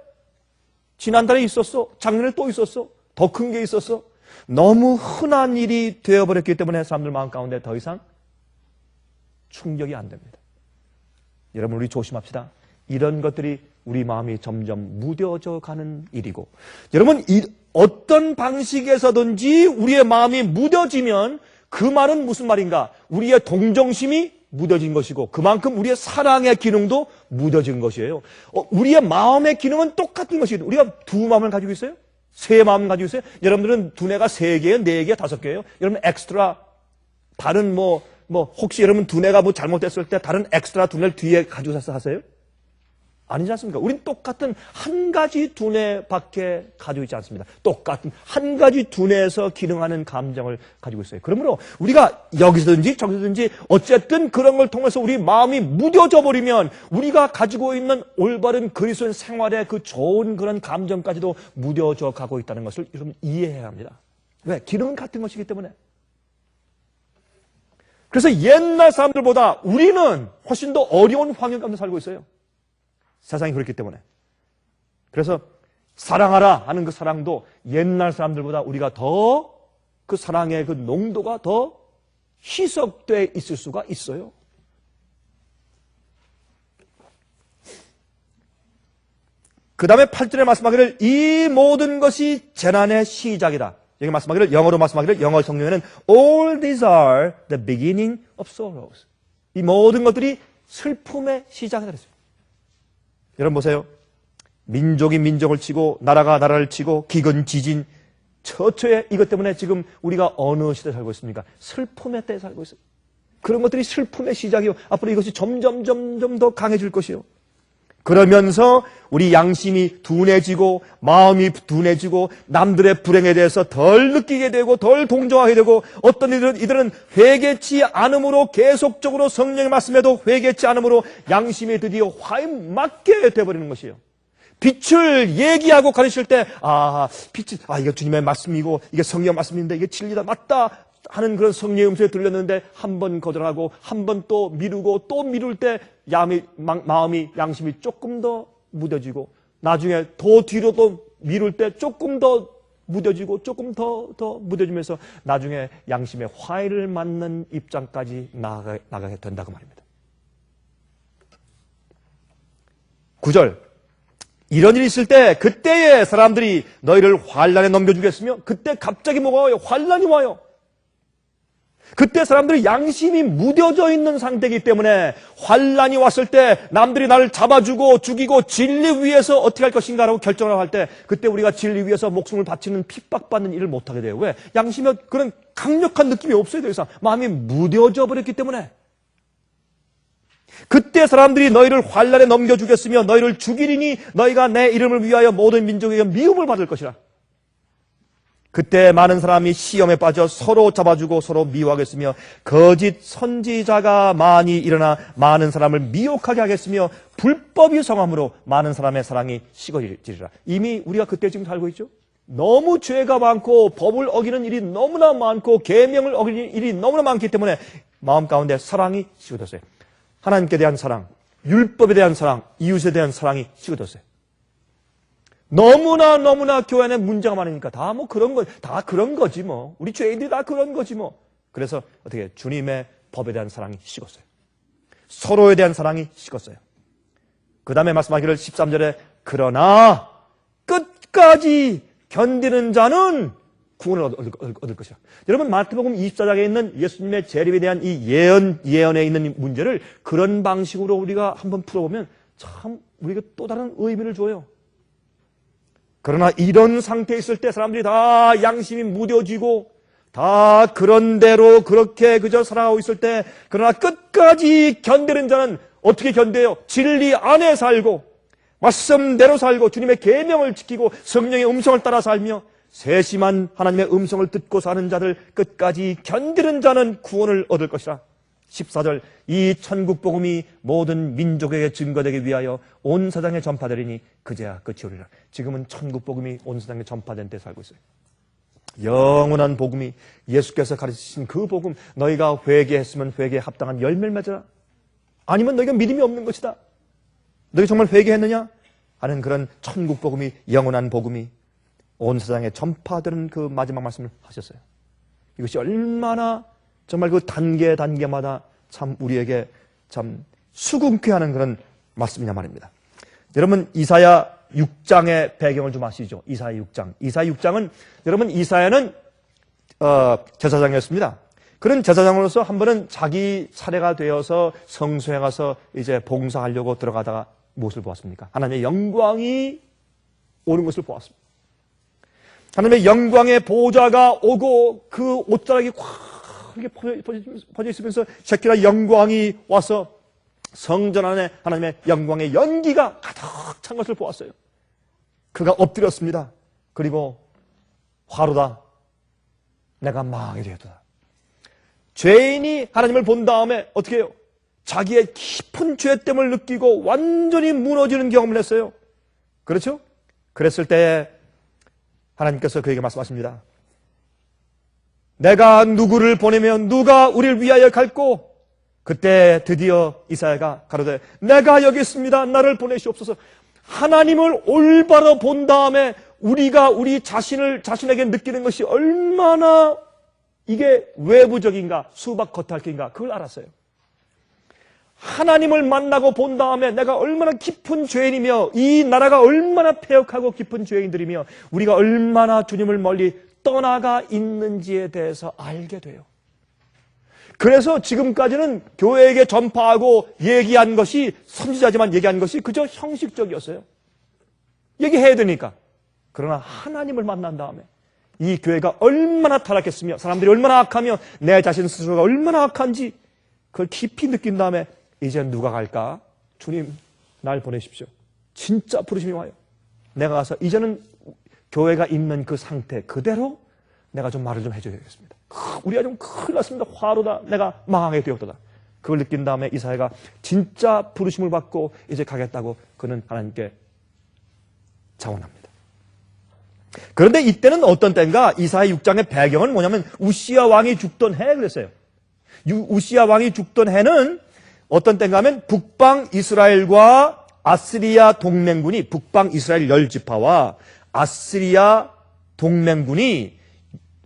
지난달에 있었어, 작년에 또 있었어, 더 큰 게 있었어. 너무 흔한 일이 되어버렸기 때문에 사람들 마음 가운데 더 이상 충격이 안 됩니다. 여러분 우리 조심합시다. 이런 것들이 우리 마음이 점점 무뎌져 가는 일이고 여러분 어떤 방식에서든지 우리의 마음이 무뎌지면 그 말은 무슨 말인가? 우리의 동정심이 무뎌진 것이고 그만큼 우리의 사랑의 기능도 무뎌진 것이에요. 우리의 마음의 기능은 똑같은 것이에요. 우리가 두 마음을 가지고 있어요? 세 마음을 가지고 있어요? 여러분들은 두뇌가 3개예요? 4개, 5개예요? 여러분 엑스트라 다른 혹시 여러분 두뇌가 잘못됐을 때 다른 엑스트라 두뇌를 뒤에 가지고 하세요? 아니지 않습니까? 우린 똑같은 한 가지 두뇌밖에 가지고 있지 않습니다. 똑같은 한 가지 두뇌에서 기능하는 감정을 가지고 있어요. 그러므로 우리가 여기서든지 저기서든지 어쨌든 그런 걸 통해서 우리 마음이 무뎌져 버리면 우리가 가지고 있는 올바른 그리스도인 생활의 그 좋은 그런 감정까지도 무뎌져 가고 있다는 것을 여러분 이해해야 합니다. 왜? 기능은 같은 것이기 때문에. 그래서 옛날 사람들보다 우리는 훨씬 더 어려운 환경 가운데 살고 있어요. 세상이 그렇기 때문에. 그래서 사랑하라 하는 그 사랑도 옛날 사람들보다 우리가 더 그 사랑의 그 농도가 더 희석되어 있을 수가 있어요. 그 다음에 8절에 말씀하기를 이 모든 것이 재난의 시작이다. 여기 말씀하기를 영어로 말씀하기를 영어 성경에는 All these are the beginning of sorrows. 이 모든 것들이 슬픔의 시작이다 그랬어요. 여러분 보세요. 민족이 민족을 치고 나라가 나라를 치고 기근, 지진, 처처에 이것 때문에 지금 우리가 어느 시대에 살고 있습니까? 슬픔의 때에 살고 있어요. 그런 것들이 슬픔의 시작이요. 앞으로 이것이 점점 더 강해질 것이요. 그러면서 우리 양심이 둔해지고 마음이 둔해지고 남들의 불행에 대해서 덜 느끼게 되고 덜 동정하게 되고 어떤 이들은 회개치 않음으로 계속적으로 성령의 말씀에도 회개치 않음으로 양심이 드디어 화에 맞게 되어버리는 것이에요. 빛을 얘기하고 가르칠 때 빛이 이게 주님의 말씀이고 이게 성령 말씀인데 이게 진리다 맞다 하는 그런 성령의 음성이 들렸는데 한 번 거절하고 한 번 또 미루고 또 미룰 때 마음이 양심이 조금 더 무뎌지고 나중에 더 뒤로 또 미룰 때 조금 더 무뎌지고 조금 더 무뎌지면서 나중에 양심의 화해를 맞는 입장까지 나가게 된다고 말입니다. 9절 이런 일이 있을 때 그때에 사람들이 너희를 환난에 넘겨주겠으며 그때 갑자기 뭐가 와요? 환난이 와요. 그때 사람들이 양심이 무뎌져 있는 상태이기 때문에 환난이 왔을 때 남들이 나를 잡아주고 죽이고 진리 위해서 어떻게 할 것인가라고 결정을 할 때 그때 우리가 진리 위해서 목숨을 바치는 핍박받는 일을 못하게 돼요. 왜? 양심에 그런 강력한 느낌이 없어요. 더 이상 마음이 무뎌져 버렸기 때문에. 그때 사람들이 너희를 환난에 넘겨주겠으며 너희를 죽이리니 너희가 내 이름을 위하여 모든 민족에게 미움을 받을 것이라. 그때 많은 사람이 시험에 빠져 서로 잡아주고 서로 미워하겠으며 거짓 선지자가 많이 일어나 많은 사람을 미혹하게 하겠으며 불법이 성함으로 많은 사람의 사랑이 식어지리라. 이미 우리가 그때 지금 살고 있죠. 너무 죄가 많고 법을 어기는 일이 너무나 많고 계명을 어기는 일이 너무나 많기 때문에 마음 가운데 사랑이 식어졌어요. 하나님께 대한 사랑, 율법에 대한 사랑, 이웃에 대한 사랑이 식어졌어요. 너무나 교회 안에 문제가 많으니까 다 그런 거지 뭐. 우리 죄인들이 다 그런 거지 뭐. 그래서 어떻게 주님의 법에 대한 사랑이 식었어요. 서로에 대한 사랑이 식었어요. 그 다음에 말씀하기를 13절에 그러나 끝까지 견디는 자는 구원을 얻을 것이다. 여러분 마태복음 24장에 있는 예수님의 재림에 대한 이 예언에 있는 문제를 그런 방식으로 우리가 한번 풀어보면 참 우리가 또 다른 의미를 줘요. 그러나 이런 상태에 있을 때 사람들이 다 양심이 무뎌지고 다 그런 대로 그렇게 그저 살아가고 있을 때 그러나 끝까지 견디는 자는 어떻게 견뎌요? 진리 안에 살고 말씀대로 살고 주님의 계명을 지키고 성령의 음성을 따라 살며 세심한 하나님의 음성을 듣고 사는 자들 끝까지 견디는 자는 구원을 얻을 것이라. 14절 이 천국 복음이 모든 민족에게 증거되기 위하여 온 세상에 전파되리니 그제야 끝이 오리라. 지금은 천국 복음이 온 세상에 전파된 때 살고 있어요. 영원한 복음이 예수께서 가르치신 그 복음 너희가 회개했으면 회개에 합당한 열매를 맺어라. 아니면 너희가 믿음이 없는 것이다. 너희 정말 회개했느냐? 하는 그런 천국 복음이 영원한 복음이 온 세상에 전파되는 그 마지막 말씀을 하셨어요. 이것이 얼마나 정말 그 단계마다 참 우리에게 참 수긍케 하는 그런 말씀이냐 말입니다. 여러분 이사야 6장의 배경을 좀 아시죠? 이사야 6장. 이사야 6장은 여러분 이사야는 제사장이었습니다. 그런 제사장으로서 한 번은 자기 차례가 되어서 성소에 가서 이제 봉사하려고 들어가다가 무엇을 보았습니까? 하나님의 영광이 오는 것을 보았습니다. 하나님의 영광의 보좌가 오고 그 옷자락이 확 이렇게 퍼져 있으면서 셰키나 영광이 와서 성전 안에 하나님의 영광의 연기가 가득 찬 것을 보았어요. 그가 엎드렸습니다. 그리고 화로다. 내가 망하게 되었다. 죄인이 하나님을 본 다음에 어떻게 해요? 자기의 깊은 죄됨을 느끼고 완전히 무너지는 경험을 했어요. 그렇죠? 그랬을 때 하나님께서 그에게 말씀하십니다. 내가 누구를 보내면 누가 우리를 위하여 갈고? 그때 드디어 이사야가 가로되 내가 여기 있습니다. 나를 보내시옵소서. 하나님을 올바로 본 다음에 우리가 우리 자신에게 느끼는 것이 얼마나 이게 외부적인가 수박 겉핥기인가 그걸 알았어요. 하나님을 만나고 본 다음에 내가 얼마나 깊은 죄인이며 이 나라가 얼마나 패역하고 깊은 죄인들이며 우리가 얼마나 주님을 멀리 떠나가 있는지에 대해서 알게 돼요. 그래서 지금까지는 교회에게 전파하고 얘기한 것이 선지자지만 얘기한 것이 그저 형식적이었어요. 얘기해야 되니까. 그러나 하나님을 만난 다음에 이 교회가 얼마나 타락했으며 사람들이 얼마나 악하며 내 자신 스스로가 얼마나 악한지 그걸 깊이 느낀 다음에 이제 누가 갈까? 주님, 날 보내십시오. 진짜 부르심이 와요. 내가 가서 이제는 교회가 있는 그 상태 그대로 내가 좀 말을 좀 해줘야겠습니다. 우리가 좀 큰일 났습니다. 화로다. 내가 망하게 되었다. 그걸 느낀 다음에 이사야가 진짜 부르심을 받고 이제 가겠다고 그는 하나님께 자원합니다. 그런데 이때는 어떤 때인가? 이사야 6장의 배경은 뭐냐면 우시야 왕이 죽던 해 그랬어요. 우시야 왕이 죽던 해는 어떤 때인가 하면 북방 이스라엘과 아스리아 동맹군이 북방 이스라엘 10지파와 아스리아 동맹군이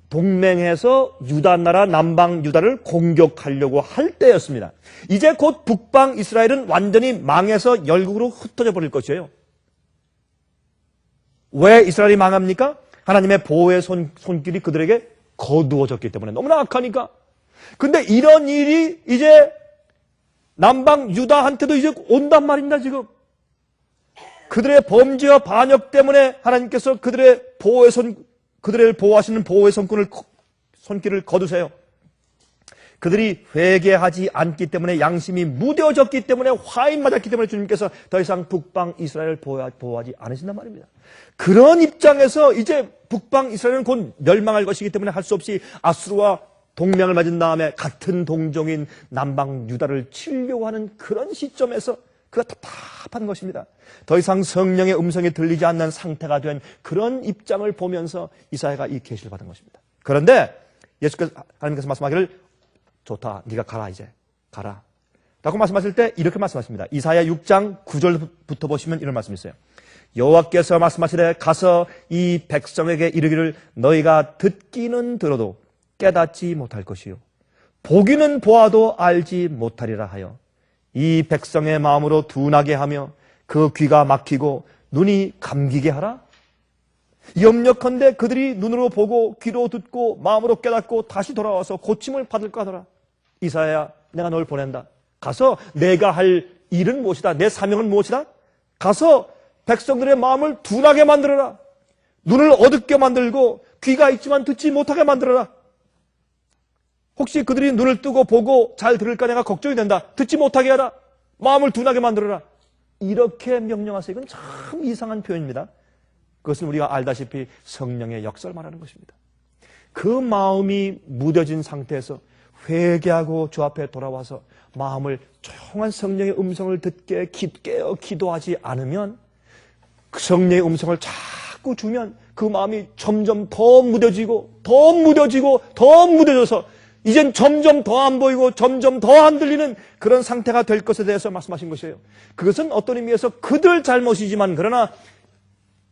동맹해서 유다 나라 남방 유다를 공격하려고 할 때였습니다. 이제 곧 북방 이스라엘은 완전히 망해서 열국으로 흩어져 버릴 것이에요. 왜 이스라엘이 망합니까? 하나님의 보호의 손길이 그들에게 거두어졌기 때문에 너무나 악하니까. 근데 이런 일이 이제 남방 유다한테도 이제 온단 말입니다. 지금 그들의 범죄와 반역 때문에 하나님께서 그들의 그들을 보호하시는 보호의 손길을 거두세요. 그들이 회개하지 않기 때문에 양심이 무뎌졌기 때문에 화인 맞았기 때문에 주님께서 더 이상 북방 이스라엘을 보호하지 않으신단 말입니다. 그런 입장에서 이제 북방 이스라엘은 곧 멸망할 것이기 때문에 할 수 없이 아수르와 동맹을 맺은 다음에 같은 동족인 남방 유다를 치려고 하는 그런 시점에서 그가 답답한 것입니다. 더 이상 성령의 음성이 들리지 않는 상태가 된 그런 입장을 보면서 이사야가 이 계시를 받은 것입니다. 그런데 하나님께서 말씀하기를 좋다. 네가 가라 이제. 가라. 라고 말씀하실 때 이렇게 말씀하십니다. 이사야 6장 9절부터 보시면 이런 말씀이 있어요. 여호와께서 말씀하시되 가서 이 백성에게 이르기를 너희가 듣기는 들어도 깨닫지 못할 것이요 보기는 보아도 알지 못하리라 하여 이 백성의 마음으로 둔하게 하며 그 귀가 막히고 눈이 감기게 하라. 염려컨대 그들이 눈으로 보고 귀로 듣고 마음으로 깨닫고 다시 돌아와서 고침을 받을까 하더라. 이사야야 내가 널 보낸다. 가서 내가 할 일은 무엇이다. 내 사명은 무엇이다. 가서 백성들의 마음을 둔하게 만들어라. 눈을 어둡게 만들고 귀가 있지만 듣지 못하게 만들어라. 혹시 그들이 눈을 뜨고 보고 잘 들을까 내가 걱정이 된다. 듣지 못하게 하라. 마음을 둔하게 만들어라. 이렇게 명령하세요. 이건 참 이상한 표현입니다. 그것은 우리가 알다시피 성령의 역사를 말하는 것입니다. 그 마음이 무뎌진 상태에서 회개하고 주 앞에 돌아와서 마음을 조용한 성령의 음성을 듣게 깨어 기도하지 않으면 그 성령의 음성을 자꾸 주면 그 마음이 점점 더 무뎌지고 더 무뎌지고 더 무뎌져서 이젠 점점 더 안 보이고 점점 더 안 들리는 그런 상태가 될 것에 대해서 말씀하신 것이에요. 그것은 어떤 의미에서 그들 잘못이지만 그러나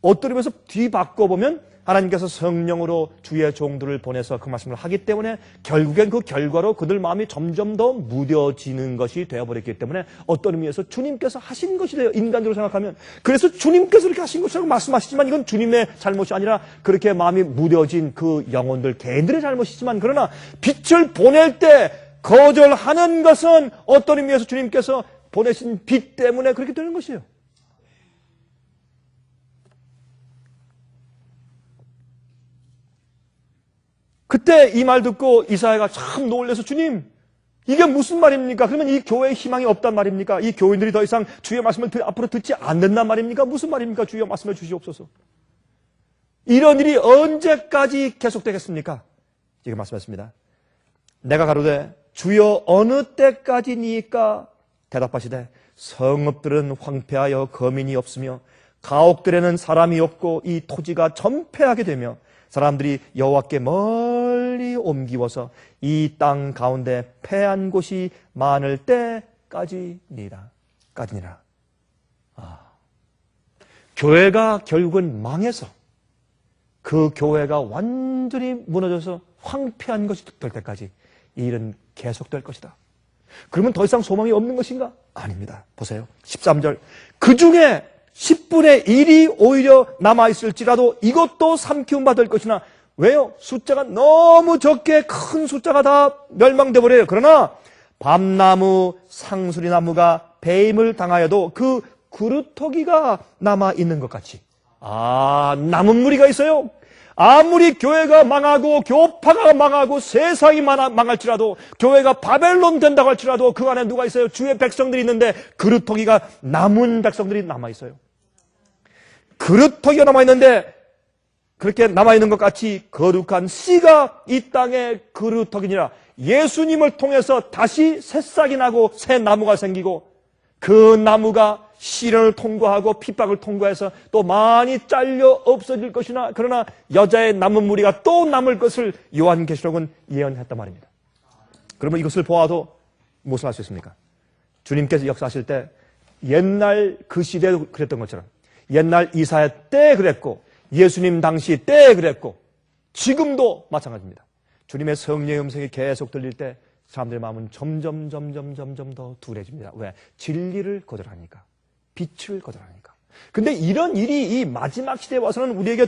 어떤 의미에서 뒤바꿔보면 하나님께서 성령으로 주의 종들을 보내서 그 말씀을 하기 때문에 결국엔 그 결과로 그들 마음이 점점 더 무뎌지는 것이 되어버렸기 때문에 어떤 의미에서 주님께서 하신 것이 돼요. 인간적으로 생각하면. 그래서 주님께서 이렇게 하신 것이라고 말씀하시지만 이건 주님의 잘못이 아니라 그렇게 마음이 무뎌진 그 영혼들 개인들의 잘못이지만 그러나 빛을 보낼 때 거절하는 것은 어떤 의미에서 주님께서 보내신 빛 때문에 그렇게 되는 것이에요. 그때 이 말 듣고 이사야가 참 놀라서 주님 이게 무슨 말입니까? 그러면 이 교회에 희망이 없단 말입니까? 이 교인들이 더 이상 주의 말씀을 앞으로 듣지 않는단 말입니까? 무슨 말입니까? 주여 말씀해 주시옵소서. 이런 일이 언제까지 계속되겠습니까? 지금 말씀하십니다. 내가 가로되 주여 어느 때까지니까? 대답하시되 성읍들은 황폐하여 거민이 없으며 가옥들에는 사람이 없고 이 토지가 전폐하게 되며 사람들이 여호와께 멀리 옮기워서 이 땅 가운데 패한 곳이 많을 때까지니라. 교회가 결국은 망해서 그 교회가 완전히 무너져서 황폐한 것이 될 때까지 이 일은 계속될 것이다. 그러면 더 이상 소망이 없는 것인가? 아닙니다. 보세요. 13절. 그 중에 10분의 1이 오히려 남아있을지라도 이것도 삼키움 받을 것이나 왜요? 숫자가 너무 적게 큰 숫자가 다 멸망돼 버려요. 그러나 밤나무, 상수리나무가 배임을 당하여도 그 그루터기가 남아있는 것 같이 남은 무리가 있어요. 아무리 교회가 망하고 교파가 망하고 세상이 망할지라도 교회가 바벨론 된다고 할지라도 그 안에 누가 있어요? 주의 백성들이 있는데 그루터기가 남은 백성들이 남아있어요. 그루터기가 남아있는데 그렇게 남아있는 것 같이 거룩한 씨가 이 땅에 그루터기니라. 예수님을 통해서 다시 새싹이 나고 새 나무가 생기고 그 나무가 시련을 통과하고 핍박을 통과해서 또 많이 잘려 없어질 것이나 그러나 여자의 남은 무리가 또 남을 것을 요한계시록은 예언했단 말입니다. 그러면 이것을 보아도 무엇을 할 수 있습니까? 주님께서 역사하실 때 옛날 그 시대에도 그랬던 것처럼 옛날 이사야 때 그랬고 예수님 당시 때 그랬고 지금도 마찬가지입니다. 주님의 성령의 음성이 계속 들릴 때 사람들의 마음은 점점 더 둔해집니다. 왜? 진리를 거절하니까. 빛을 거절하니까. 근데 이런 일이 이 마지막 시대에 와서는 우리에게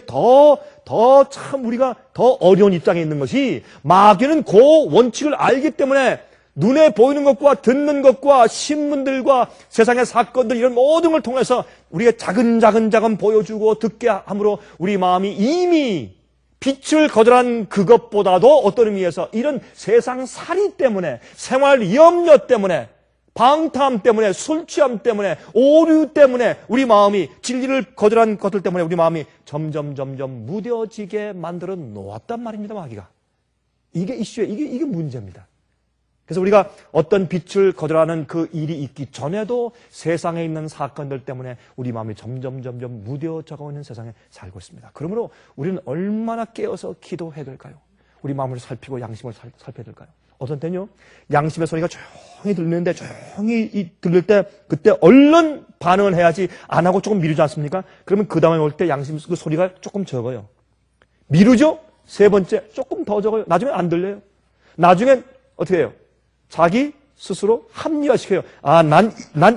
참 우리가 더 어려운 입장에 있는 것이 마귀는 그 원칙을 알기 때문에 눈에 보이는 것과 듣는 것과 신문들과 세상의 사건들 이런 모든 걸 통해서 우리가 작은 보여주고 듣게 함으로 우리 마음이 이미 빛을 거절한 그것보다도 어떤 의미에서 이런 세상 살이 때문에 생활 염려 때문에 방탕 때문에 술 취함 때문에 오류 때문에 우리 마음이 진리를 거절한 것들 때문에 우리 마음이 점점 무뎌지게 만들어 놓았단 말입니다. 마귀가. 이게 이슈예요. 이게 문제입니다. 그래서 우리가 어떤 빛을 거절하는 그 일이 있기 전에도 세상에 있는 사건들 때문에 우리 마음이 점점 무뎌져가고 있는 세상에 살고 있습니다. 그러므로 우리는 얼마나 깨어서 기도해야 될까요? 우리 마음을 살피고 양심을 살펴야 될까요? 어떤 때는요, 양심의 소리가 조용히 들리는데 조용히 들릴 때 그때 얼른 반응을 해야지 안 하고 조금 미루지 않습니까? 그러면 그 다음에 올 때 양심 그 소리가 조금 적어요. 미루죠? 세 번째 조금 더 적어요. 나중에 안 들려요. 나중엔 어떻게 해요? 자기 스스로 합리화시켜요. 아, 난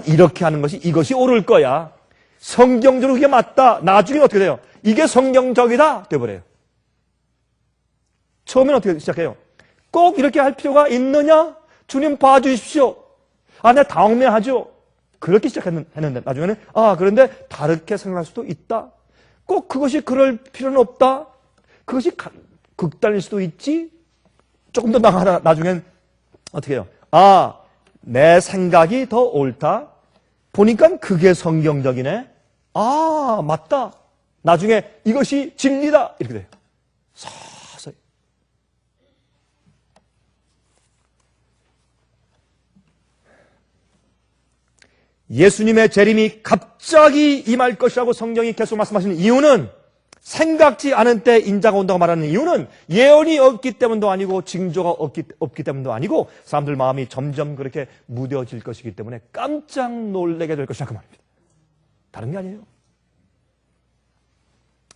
이렇게 하는 것이 이것이 옳을 거야. 성경적으로 그게 맞다. 나중에 어떻게 돼요? 이게 성경적이다 돼버려요. 처음에는 어떻게 시작해요? 꼭 이렇게 할 필요가 있느냐? 주님 봐주십시오. 아, 내가 당황해하죠. 그렇게 시작했는데 나중에는 그런데 다르게 생각할 수도 있다. 꼭 그것이 그럴 필요는 없다. 그것이 극단일 수도 있지. 조금 더 나중엔 어떻게 해요? 내 생각이 더 옳다. 보니까 그게 성경적이네. 맞다. 나중에 이것이 진리다. 이렇게 돼요. 서서히. 예수님의 재림이 갑자기 임할 것이라고 성경이 계속 말씀하시는 이유는 생각지 않은 때 인자가 온다고 말하는 이유는 예언이 없기 때문도 아니고 징조가 없기 때문도 아니고 사람들 마음이 점점 그렇게 무뎌질 것이기 때문에 깜짝 놀라게 될 것이라고 말입니다. 다른 게 아니에요.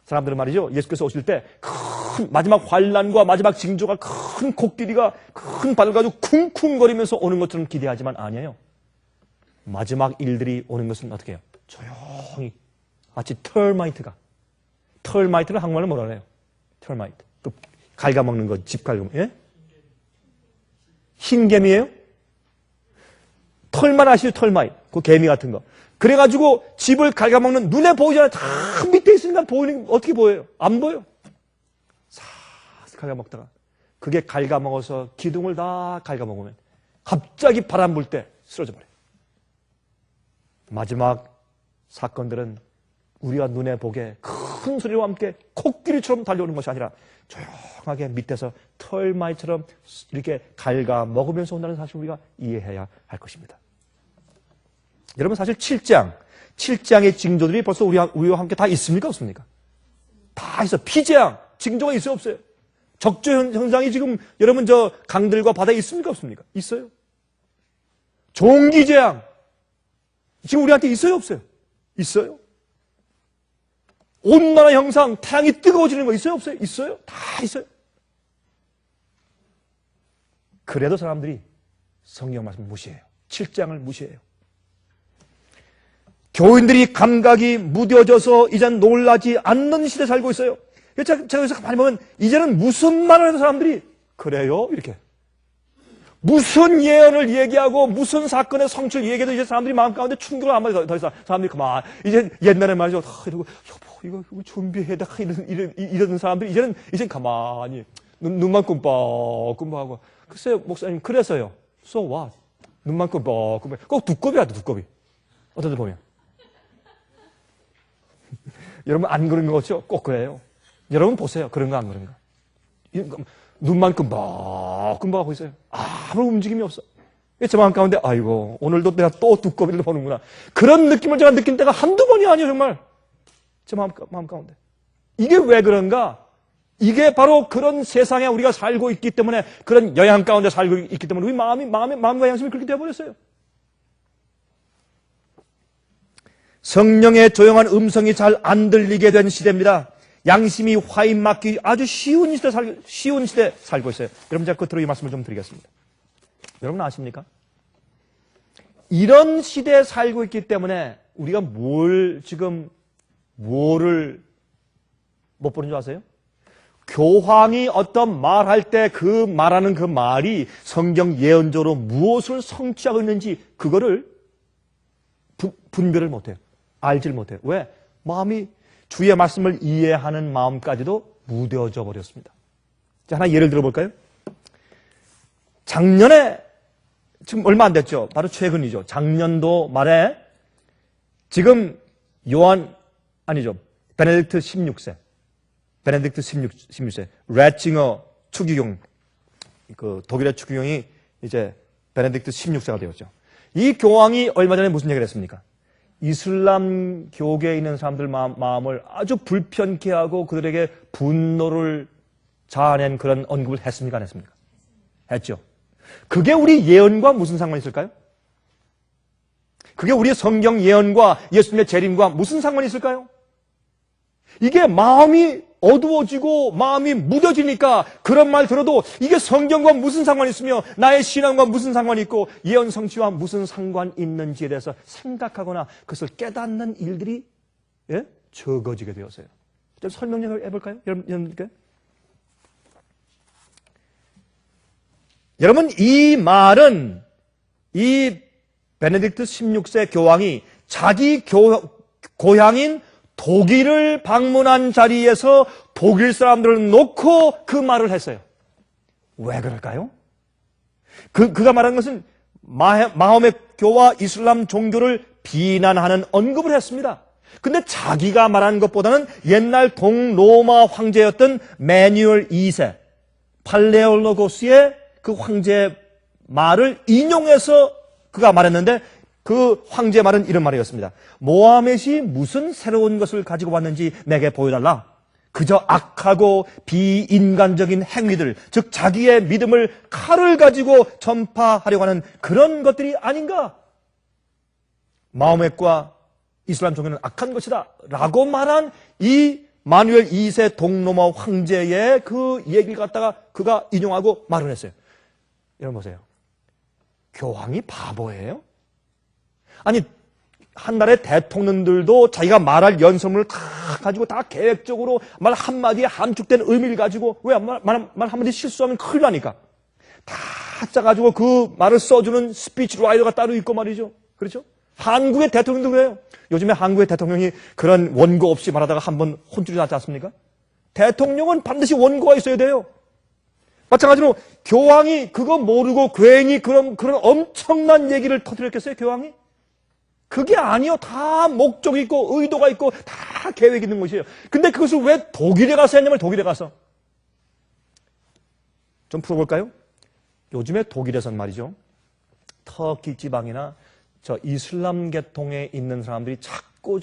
사람들은 말이죠. 예수께서 오실 때 큰 마지막 환난과 마지막 징조가 큰 코끼리가 큰 발을 가지고 쿵쿵거리면서 오는 것처럼 기대하지만 아니에요. 마지막 일들이 오는 것은 어떻게 해요? 조용히 마치 털마이트는 한국말로 뭐라 그래요? 털마이트. 그 갉아먹는 거, 집 갉아먹는 거. 예? 흰 개미예요? 털만 아시죠? 털마이트. 그 개미 같은 거. 그래가지고 집을 갉아먹는 눈에 보이잖아요. 다 밑에 있으니까 보이는 어떻게 보여요? 안 보여. 싹 갉아먹다가 그게 갉아먹어서 기둥을 다 갉아먹으면 갑자기 바람 불 때 쓰러져 버려요. 마지막 사건들은 우리가 눈에 보게 큰 소리와 함께 코끼리처럼 달려오는 것이 아니라 조용하게 밑에서 털마이처럼 이렇게 갉아먹으면서 온다는 사실을 우리가 이해해야 할 것입니다. 여러분 사실 7장의 징조들이 벌써 우리와 함께 다 있습니까? 없습니까? 다 있어. 피재앙, 징조가 있어요? 없어요? 적조 현상이 지금 여러분 저 강들과 바다에 있습니까? 없습니까? 있어요. 종기재앙, 지금 우리한테 있어요? 없어요? 있어요. 온난화 현상, 태양이 뜨거워지는 거 있어요? 없어요? 있어요. 다 있어요. 그래도 사람들이 성경 말씀 무시해요. 7장을 무시해요. 교인들이 감각이 무뎌져서 이젠 놀라지 않는 시대에 살고 있어요. 제가 여기서 가만히 보면 이제는 무슨 말을 해도 사람들이 그래요? 이렇게. 무슨 예언을 얘기하고 무슨 사건의 성취를 얘기해도 이제 사람들이 마음 가운데 충격을 안 받아요. 더 이상 사람들이 그만 이제 옛날에 말이죠. 이러고 여보 이거 준비해다 이러던 사람들이 이제는 가만히 눈만 끔뻑끔뻑하고 글쎄요 목사님 그래서요. So what? 눈만 끔뻑끔뻑 꼭 두꺼비야 두꺼비. 어떤 데 보면 여러분 안 그런 거 같죠? 꼭 그래요. 여러분 보세요. 그런가 안 그런가? 눈만 끔뻑끔뻑하고 있어요. 아무 움직임이 없어. 제 마음 가운데 아이고 오늘도 내가 또 두꺼비를 보는구나. 그런 느낌을 제가 느낀 때가 한두 번이 아니에요 정말. 제 마음 가운데. 이게 왜 그런가? 이게 바로 그런 세상에 우리가 살고 있기 때문에 그런 영향 가운데 살고 있기 때문에 우리 마음과 양심이 그렇게 되어버렸어요. 성령의 조용한 음성이 잘 안 들리게 된 시대입니다. 양심이 화인 맞기 아주 쉬운 시대 살고 있어요. 여러분 제가 끝으로 이 말씀을 좀 드리겠습니다. 여러분 아십니까? 이런 시대에 살고 있기 때문에 우리가 뭐를 못 보는 줄 아세요? 교황이 어떤 말할 때 그 말하는 그 말이 성경 예언적으로 무엇을 성취하고 있는지 그거를 분별을 못해요. 알질 못해요. 왜? 마음이 주의 말씀을 이해하는 마음까지도 무뎌져 버렸습니다. 자, 하나 예를 들어볼까요? 작년에 지금 얼마 안 됐죠. 바로 최근이죠. 작년도 말에 지금 베네딕트 16세 레칭어 추기경 그 독일의 추기경이 이제 베네딕트 16세가 되었죠. 이 교황이 얼마 전에 무슨 얘기를 했습니까? 이슬람 교계에 있는 사람들 마음을 아주 불편케 하고 그들에게 분노를 자아낸 그런 언급을 했습니까? 안 했습니까? 했죠. 그게 우리 예언과 무슨 상관이 있을까요? 그게 우리 성경 예언과 예수님의 재림과 무슨 상관이 있을까요? 이게 마음이 어두워지고 마음이 무뎌지니까 그런 말 들어도 이게 성경과 무슨 상관이 있으며 나의 신앙과 무슨 상관이 있고 예언 성취와 무슨 상관이 있는지에 대해서 생각하거나 그것을 깨닫는 일들이 적어지게 되었어요. 좀 설명 좀 해볼까요? 여러분께? 여러분 이 말은 이 베네딕트 16세 교황이 자기 고향인 독일을 방문한 자리에서 독일 사람들을 놓고 그 말을 했어요. 왜 그럴까요? 그가 말한 것은 마호멧 교와 이슬람 종교를 비난하는 언급을 했습니다. 근데 자기가 말한 것보다는 옛날 동로마 황제였던 매뉴얼 2세 팔레올로고스의 그 황제의 말을 인용해서 그가 말했는데 그 황제의 말은 이런 말이었습니다. 모하멧이 무슨 새로운 것을 가지고 왔는지 내게 보여달라. 그저 악하고 비인간적인 행위들, 즉 자기의 믿음을 칼을 가지고 전파하려고 하는 그런 것들이 아닌가? 마호멧과 이슬람 종교는 악한 것이다 라고 말한 이 마누엘 2세 동로마 황제의 그 얘기를 갖다가 그가 인용하고 말을 했어요. 여러분 보세요. 교황이 바보예요? 아니 한 나라의 대통령들도 자기가 말할 연설문을 다 가지고 다 계획적으로 말 한마디에 함축된 의미를 가지고 왜 말 한마디 실수하면 큰일 나니까 다 짜가지고 그 말을 써주는 스피치 라이터가 따로 있고 말이죠. 그렇죠? 한국의 대통령도 그래요. 요즘에 한국의 대통령이 그런 원고 없이 말하다가 한번 혼쭐이 났지 않습니까? 대통령은 반드시 원고가 있어야 돼요. 마찬가지로 교황이 그거 모르고 괜히 그런 엄청난 얘기를 터뜨렸겠어요, 교황이? 그게 아니요. 다 목적이 있고 의도가 있고 다 계획이 있는 것이에요. 근데 그것을 왜 독일에 가서 했냐면 독일에 가서. 좀 풀어볼까요? 요즘에 독일에선 말이죠. 터키 지방이나 저 이슬람 계통에 있는 사람들이 자꾸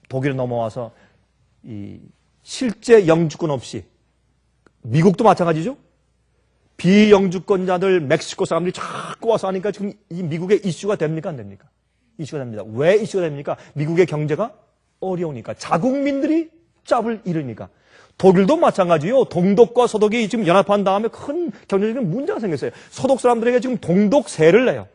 독일에 넘어와서 이 실제 영주권 없이 미국도 마찬가지죠. 비영주권자들 멕시코 사람들이 자꾸 와서 하니까 지금 이 미국의 이슈가 됩니까? 안 됩니까? 이슈가 됩니다. 왜 이슈가 됩니까? 미국의 경제가 어려우니까. 자국민들이 짭을 잃으니까. 독일도 마찬가지요. 동독과 서독이 지금 연합한 다음에 큰 경제적인 문제가 생겼어요. 서독 사람들에게 지금 동독세를 내요.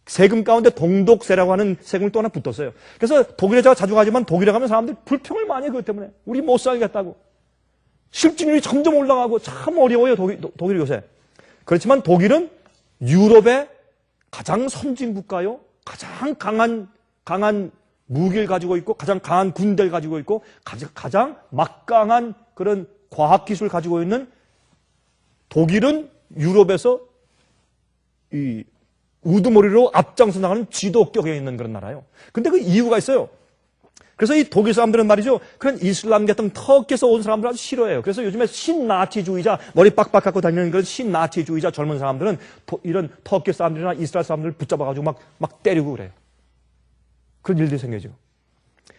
세금 가운데 동독세라고 하는 세금이 또 하나 붙었어요. 그래서 독일에 제가 자주 가지만 독일에 가면 사람들이 불평을 많이 해요. 그것 때문에. 우리 못 살겠다고. 실직률이 점점 올라가고 참 어려워요. 독일 요새. 그렇지만 독일은 유럽의 가장 선진 국가요. 가장 강한 무기를 가지고 있고 가장 강한 군대를 가지고 있고 가장 막강한 그런 과학기술을 가지고 있는 독일은 유럽에서 이 우두머리로 앞장서 나가는 지도격에 있는 그런 나라예요. 근데 그 이유가 있어요. 그래서 이 독일 사람들은 말이죠. 그런 이슬람 같은 터키에서 온 사람들 아주 싫어해요. 그래서 요즘에 신나치주의자, 머리 빡빡 갖고 다니는 그런 신나치주의자 젊은 사람들은 이런 터키 사람들이나 이스라엘 사람들을 붙잡아가지고 막 때리고 그래요. 그런 일들이 생겨죠.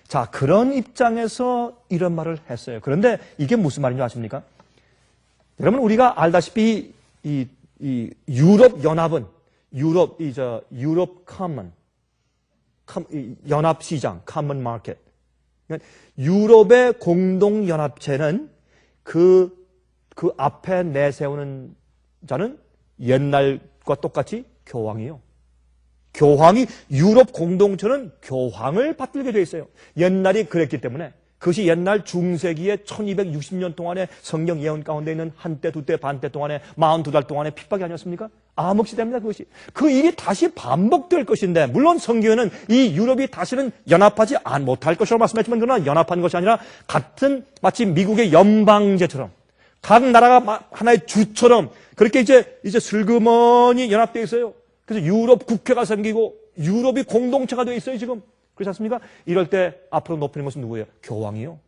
자, 그런 입장에서 이런 말을 했어요. 그런데 이게 무슨 말인지 아십니까? 여러분, 우리가 알다시피 이 유럽 연합은 유럽 커먼, 연합 시장, 커먼 마켓. 유럽의 공동연합체는 그 앞에 내세우는 자는 옛날과 똑같이 교황이요. 교황이, 유럽 공동체는 교황을 받들게 되어 있어요. 옛날이 그랬기 때문에. 그것이 옛날 중세기에 1260년 동안의 성경 예언 가운데 있는 한때, 두때, 반때 동안에 42달 동안의 핍박이 아니었습니까? 암흑시대입니다, 그것이. 그 일이 다시 반복될 것인데, 물론 성경에는 이 유럽이 다시는 연합하지 못할 것이라고 말씀했지만, 그러나 연합한 것이 아니라 같은 마치 미국의 연방제처럼 각 나라가 하나의 주처럼 그렇게 이제 슬그머니 연합되어 있어요. 그래서 유럽 국회가 생기고 유럽이 공동체가 되어 있어요, 지금. 그렇지 않습니까? 이럴 때 앞으로 높이는 것은 누구예요? 교황이요.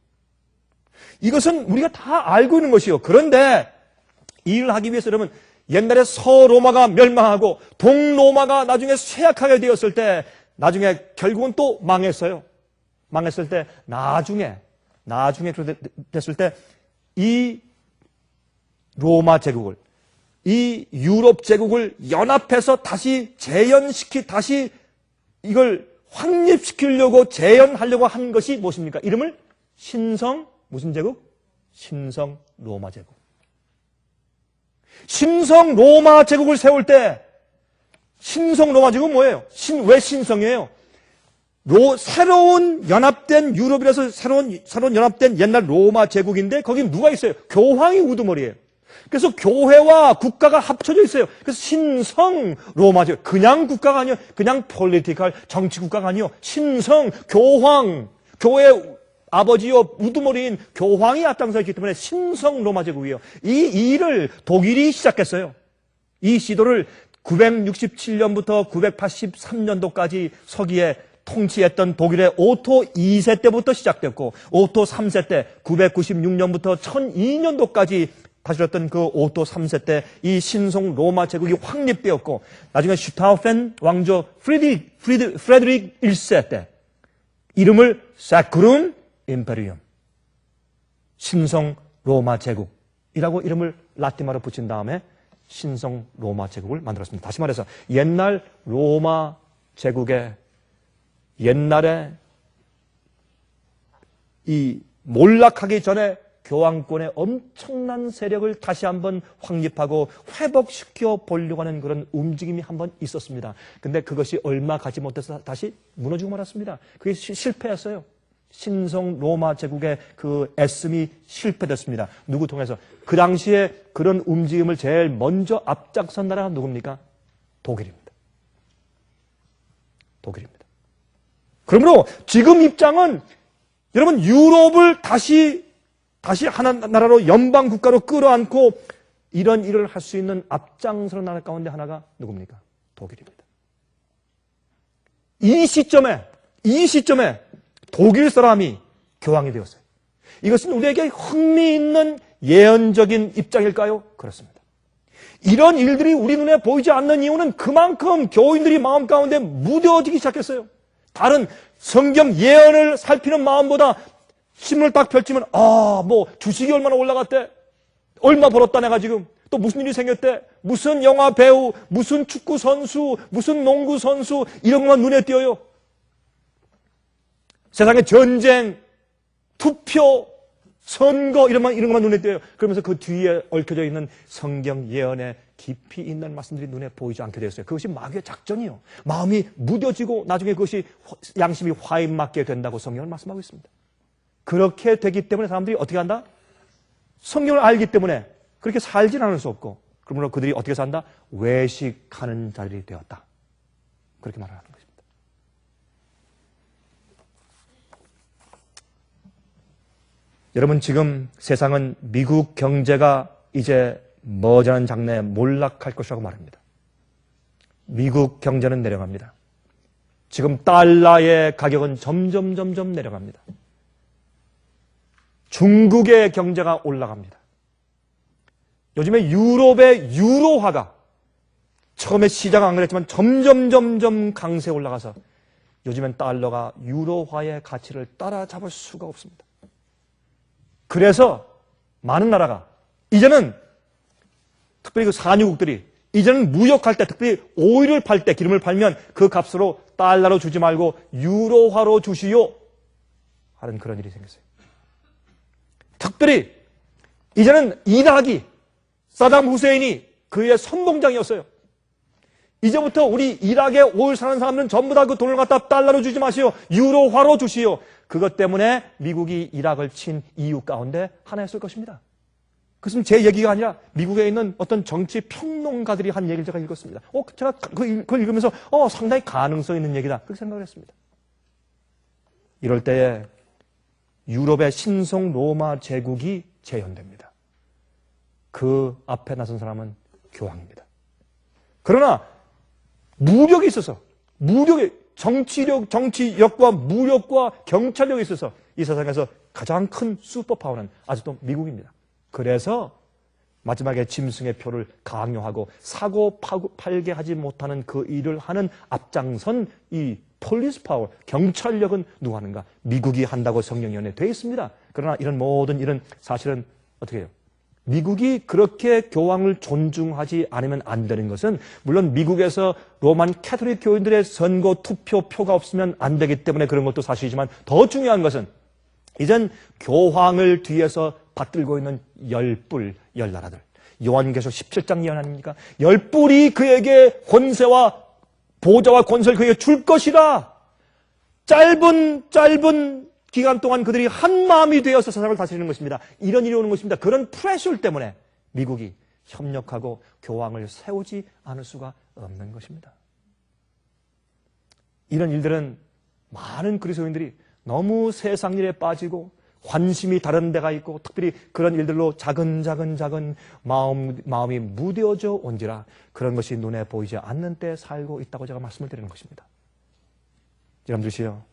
이것은 우리가 다 알고 있는 것이요. 그런데 이 일을 하기 위해서 여러분, 옛날에 서로마가 멸망하고 동로마가 나중에 쇠약하게 되었을 때 나중에 결국은 또 망했어요. 망했을 때 나중에 됐을 때 이 로마 제국을, 이 유럽 제국을 연합해서 다시 다시 이걸 확립시키려고 재현하려고 한 것이 무엇입니까? 이름을 무슨 제국? 신성 로마 제국. 신성 로마 제국을 세울 때 신성 로마 제국은 뭐예요? 왜 신성이에요? 새로운 연합된 유럽이라서 새로운 연합된 옛날 로마 제국인데 거기 누가 있어요? 교황이 우두머리예요. 그래서 교회와 국가가 합쳐져 있어요. 그래서 신성 로마 제국. 그냥 국가가 아니에요. 그냥 폴리티컬 정치 국가가 아니에요. 신성 교황, 교회 아버지요 우두머리인 교황이 앞장서 있기 때문에 신성 로마 제국이에요. 이 일을 독일이 시작했어요. 이 시도를 967년부터 983년도까지 서기에 통치했던 독일의 오토 2세 때부터 시작됐고, 오토 3세 때 996년부터 1002년도까지 다스렸던 그 오토 3세 때 이 신성 로마 제국이 확립되었고, 나중에 슈타우펜 왕조 프레드릭 1세 때 이름을 사크룸 임페리움, 신성 로마 제국이라고 이름을 라틴말로 붙인 다음에 신성 로마 제국을 만들었습니다. 다시 말해서 옛날 로마 제국의 옛날에 이 몰락하기 전에 교황권의 엄청난 세력을 다시 한번 확립하고 회복시켜 보려고 하는 그런 움직임이 한번 있었습니다. 근데 그것이 얼마 가지 못해서 다시 무너지고 말았습니다. 그게 실패했어요. 신성 로마 제국의 그 애씀이 실패됐습니다. 누구 통해서? 그 당시에 그런 움직임을 제일 먼저 앞장선 나라가 누굽니까? 독일입니다. 독일입니다. 그러므로 지금 입장은 여러분 유럽을 다시 하나 나라로 연방 국가로 끌어안고 이런 일을 할 수 있는 앞장서는 나라 가운데 하나가 누굽니까? 독일입니다. 이 시점에 독일 사람이 교황이 되었어요. 이것은 우리에게 흥미있는 예언적인 입장일까요? 그렇습니다. 이런 일들이 우리 눈에 보이지 않는 이유는 그만큼 교인들이 마음 가운데 무뎌지기 시작했어요. 다른 성경 예언을 살피는 마음보다 신문을 딱 펼치면 주식이 얼마나 올라갔대? 얼마 벌었다 내가 지금? 또 무슨 일이 생겼대? 무슨 영화 배우, 무슨 축구 선수, 무슨 농구 선수 이런 것만 눈에 띄어요. 세상의 전쟁, 투표, 선거 이런 것만 눈에 띄어요. 그러면서 그 뒤에 얽혀져 있는 성경 예언에 깊이 있는 말씀들이 눈에 보이지 않게 되었어요. 그것이 마귀의 작전이요. 마음이 무뎌지고 나중에 그것이 양심이 화인맞게 된다고 성경을 말씀하고 있습니다. 그렇게 되기 때문에 사람들이 어떻게 한다? 성경을 알기 때문에 그렇게 살진 않을 수 없고, 그러므로 그들이 어떻게 산다? 외식하는 자들이 되었다. 그렇게 말을 하는 것입니다. 여러분, 지금 세상은 미국 경제가 이제 머지않은 장래에 몰락할 것이라고 말합니다. 미국 경제는 내려갑니다. 지금 달러의 가격은 점점 내려갑니다. 중국의 경제가 올라갑니다. 요즘에 유럽의 유로화가 처음에 시장 안 그랬지만 점점 강세에 올라가서 요즘엔 달러가 유로화의 가치를 따라잡을 수가 없습니다. 그래서 많은 나라가 이제는 특별히 그 산유국들이 이제는 무역할 때, 특별히 오일을 팔 때, 기름을 팔면 그 값으로 달러로 주지 말고 유로화로 주시오 하는 그런 일이 생겼어요. 특별히 이제는 이라기, 사담 후세인이 그의 선봉장이었어요. 이제부터 우리 이라크에 오일 사는 사람들은 전부 다 그 돈을 갖다 달러로 주지 마시오. 유로화로 주시오. 그것 때문에 미국이 이라크를 친 이유 가운데 하나였을 것입니다. 그것은 제 얘기가 아니라 미국에 있는 어떤 정치 평론가들이 한 얘기를 제가 읽었습니다. 제가 그걸 읽으면서 상당히 가능성 있는 얘기다. 그렇게 생각을 했습니다. 이럴 때에 유럽의 신성 로마 제국이 재현됩니다. 그 앞에 나선 사람은 교황입니다. 그러나 무력이 있어서, 무력의 정치력과 무력과 경찰력이 있어서 이 세상에서 가장 큰 슈퍼파워는 아직도 미국입니다. 그래서 마지막에 짐승의 표를 강요하고 사고 팔게 하지 못하는 그 일을 하는 앞장선 이 폴리스 파워, 경찰력은 누가 하는가? 미국이 한다고 성경연에 되어 있습니다. 그러나 이런 모든 일은 사실은 어떻게 해요? 미국이 그렇게 교황을 존중하지 않으면 안 되는 것은 물론 미국에서 로만 캐톨릭 교인들의 선거 투표표가 없으면 안 되기 때문에 그런 것도 사실이지만 더 중요한 것은 이젠 교황을 뒤에서 받들고 있는 열 나라들. 요한계시록 17장 예언 아닙니까? 10뿔이 그에게 권세와 보좌와 권세를 그에게 줄 것이라. 짧은 기간 동안 그들이 한 마음이 되어서 세상을 다스리는 것입니다. 이런 일이 오는 것입니다. 그런 프레셔 때문에 미국이 협력하고 교황을 세우지 않을 수가 없는 것입니다. 이런 일들은 많은 그리스도인들이 너무 세상 일에 빠지고 관심이 다른 데가 있고 특별히 그런 일들로 작은 마음이 무뎌져 온지라 그런 것이 눈에 보이지 않는 때 살고 있다고 제가 말씀을 드리는 것입니다. 여러분들이요.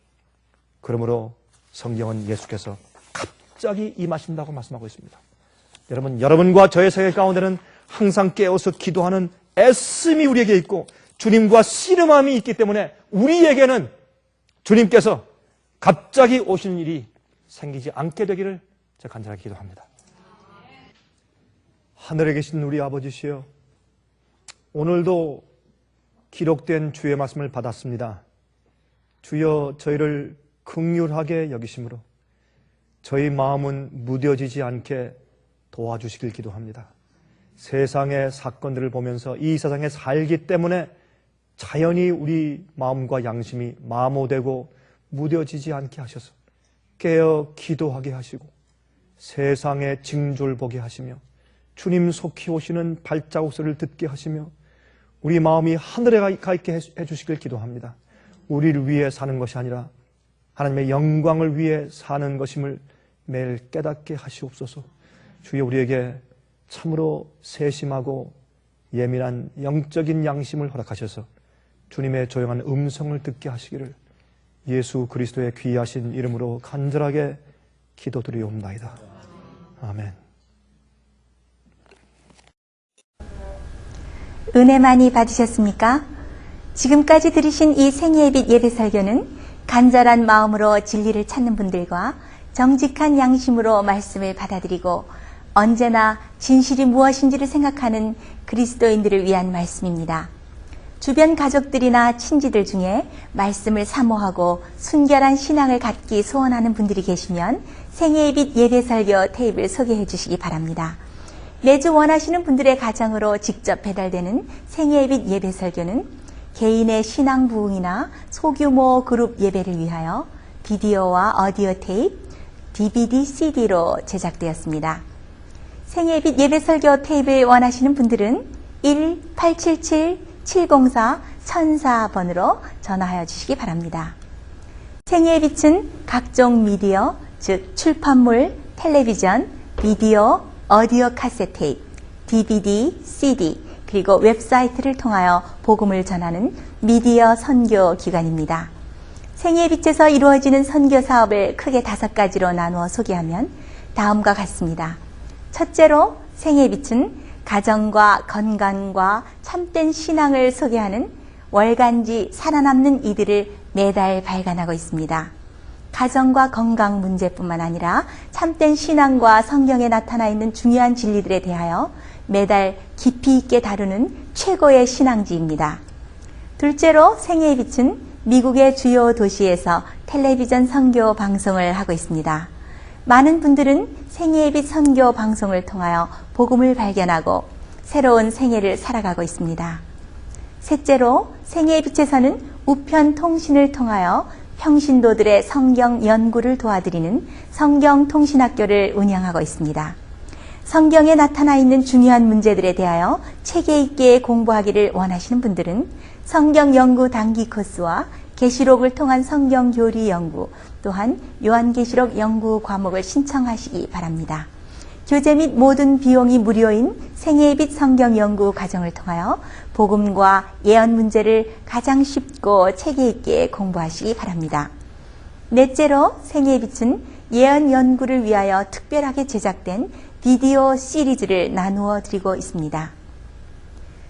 그러므로 성경은 예수께서 갑자기 임하신다고 말씀하고 있습니다. 여러분과 저의 세계 가운데는 항상 깨어서 기도하는 애씀이 우리에게 있고 주님과 씨름함이 있기 때문에 우리에게는 주님께서 갑자기 오시는 일이 생기지 않게 되기를 제가 간절하게 기도합니다. 하늘에 계신 우리 아버지시여, 오늘도 기록된 주의 말씀을 받았습니다. 주여 저희를 긍휼하게 여기심으로 저희 마음은 무뎌지지 않게 도와주시길 기도합니다. 세상의 사건들을 보면서 이 세상에 살기 때문에 자연히 우리 마음과 양심이 마모되고 무뎌지지 않게 하셔서 깨어 기도하게 하시고 세상의 징조를 보게 하시며 주님 속히 오시는 발자국 소리를 듣게 하시며 우리 마음이 하늘에 가 있게 해주시길 기도합니다. 우리를 위해 사는 것이 아니라 하나님의 영광을 위해 사는 것임을 매일 깨닫게 하시옵소서. 주여 우리에게 참으로 세심하고 예민한 영적인 양심을 허락하셔서 주님의 조용한 음성을 듣게 하시기를 예수 그리스도의 귀하신 이름으로 간절하게 기도드리옵나이다. 아멘. 은혜 많이 받으셨습니까? 지금까지 들으신 이 생애의 예배 설교는 간절한 마음으로 진리를 찾는 분들과 정직한 양심으로 말씀을 받아들이고 언제나 진실이 무엇인지를 생각하는 그리스도인들을 위한 말씀입니다. 주변 가족들이나 친지들 중에 말씀을 사모하고 순결한 신앙을 갖기 소원하는 분들이 계시면 생애의 빛 예배 설교 테이블 소개해 주시기 바랍니다. 매주 원하시는 분들의 가정으로 직접 배달되는 생애의 빛 예배 설교는 개인의 신앙 부흥이나 소규모 그룹 예배를 위하여 비디오와 오디오 테이프, DVD, CD로 제작되었습니다. 생애의 빛 예배 설교 테이프를 원하시는 분들은 1-877-704-1004번으로 전화하여 주시기 바랍니다. 생애의 빛은 각종 미디어, 즉 출판물, 텔레비전, 비디오, 오디오 카세트 테이프, DVD, CD, 그리고 웹사이트를 통하여 복음을 전하는 미디어 선교 기관입니다. 생애의 빛에서 이루어지는 선교 사업을 크게 5가지로 나누어 소개하면 다음과 같습니다. 첫째로 생애의 빛은 가정과 건강과 참된 신앙을 소개하는 월간지 살아남는 이들을 매달 발간하고 있습니다. 가정과 건강 문제뿐만 아니라 참된 신앙과 성경에 나타나 있는 중요한 진리들에 대하여 매달 깊이 있게 다루는 최고의 신앙지입니다. 둘째로 생애의 빛은 미국의 주요 도시에서 텔레비전 선교 방송을 하고 있습니다. 많은 분들은 생애의 빛 선교 방송을 통하여 복음을 발견하고 새로운 생애를 살아가고 있습니다. 셋째로 생애의 빛에서는 우편 통신을 통하여 평신도들의 성경 연구를 도와드리는 성경통신학교를 운영하고 있습니다. 성경에 나타나 있는 중요한 문제들에 대하여 체계 있게 공부하기를 원하시는 분들은 성경 연구 단기 코스와 계시록을 통한 성경 교리 연구, 또한 요한계시록 연구 과목을 신청하시기 바랍니다. 교재 및 모든 비용이 무료인 생애의 빛 성경 연구 과정을 통하여 복음과 예언 문제를 가장 쉽고 체계 있게 공부하시기 바랍니다. 넷째로 생애의 빛은 예언 연구를 위하여 특별하게 제작된 비디오 시리즈를 나누어 드리고 있습니다.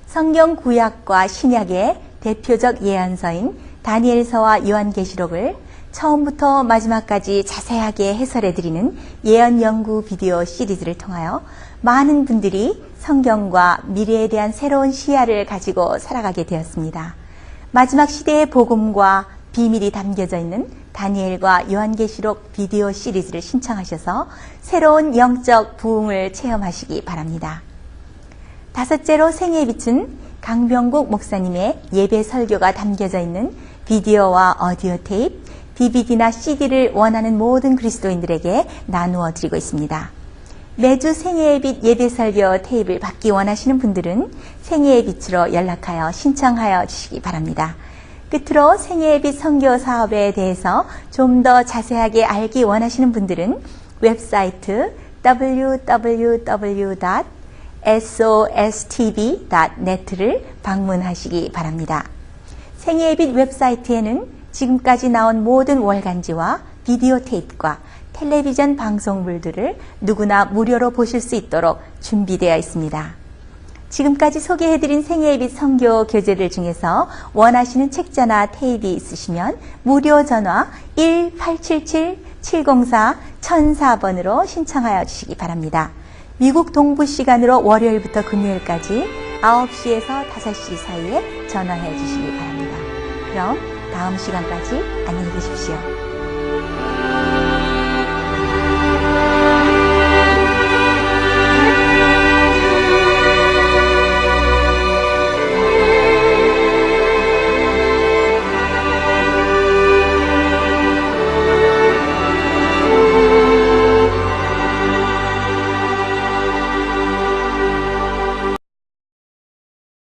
성경 구약과 신약의 대표적 예언서인 다니엘서와 요한계시록을 처음부터 마지막까지 자세하게 해설해 드리는 예언 연구 비디오 시리즈를 통하여 많은 분들이 성경과 미래에 대한 새로운 시야를 가지고 살아가게 되었습니다. 마지막 시대의 복음과 비밀이 담겨져 있는 다니엘과 요한계시록 비디오 시리즈를 신청하셔서 새로운 영적 부흥을 체험하시기 바랍니다. 다섯째로 생애의 빛은 강병국 목사님의 예배 설교가 담겨져 있는 비디오와 오디오 테이프, DVD나 CD를 원하는 모든 그리스도인들에게 나누어 드리고 있습니다. 매주 생애의 빛 예배 설교 테이프를 받기 원하시는 분들은 생애의 빛으로 연락하여 신청하여 주시기 바랍니다. 끝으로 생애의 빛 선교 사업에 대해서 좀 더 자세하게 알기 원하시는 분들은 웹사이트 www.sostv.net를 방문하시기 바랍니다. 생애의 빛 웹사이트에는 지금까지 나온 모든 월간지와 비디오 테이프과 텔레비전 방송물들을 누구나 무료로 보실 수 있도록 준비되어 있습니다. 지금까지 소개해드린 생애의 빛 선교 교재들 중에서 원하시는 책자나 테이프 있으시면 무료 전화 1877-704-1004번으로 신청하여 주시기 바랍니다. 미국 동부 시간으로 월요일부터 금요일까지 9시에서 5시 사이에 전화해 주시기 바랍니다. 그럼 다음 시간까지 안녕히 계십시오.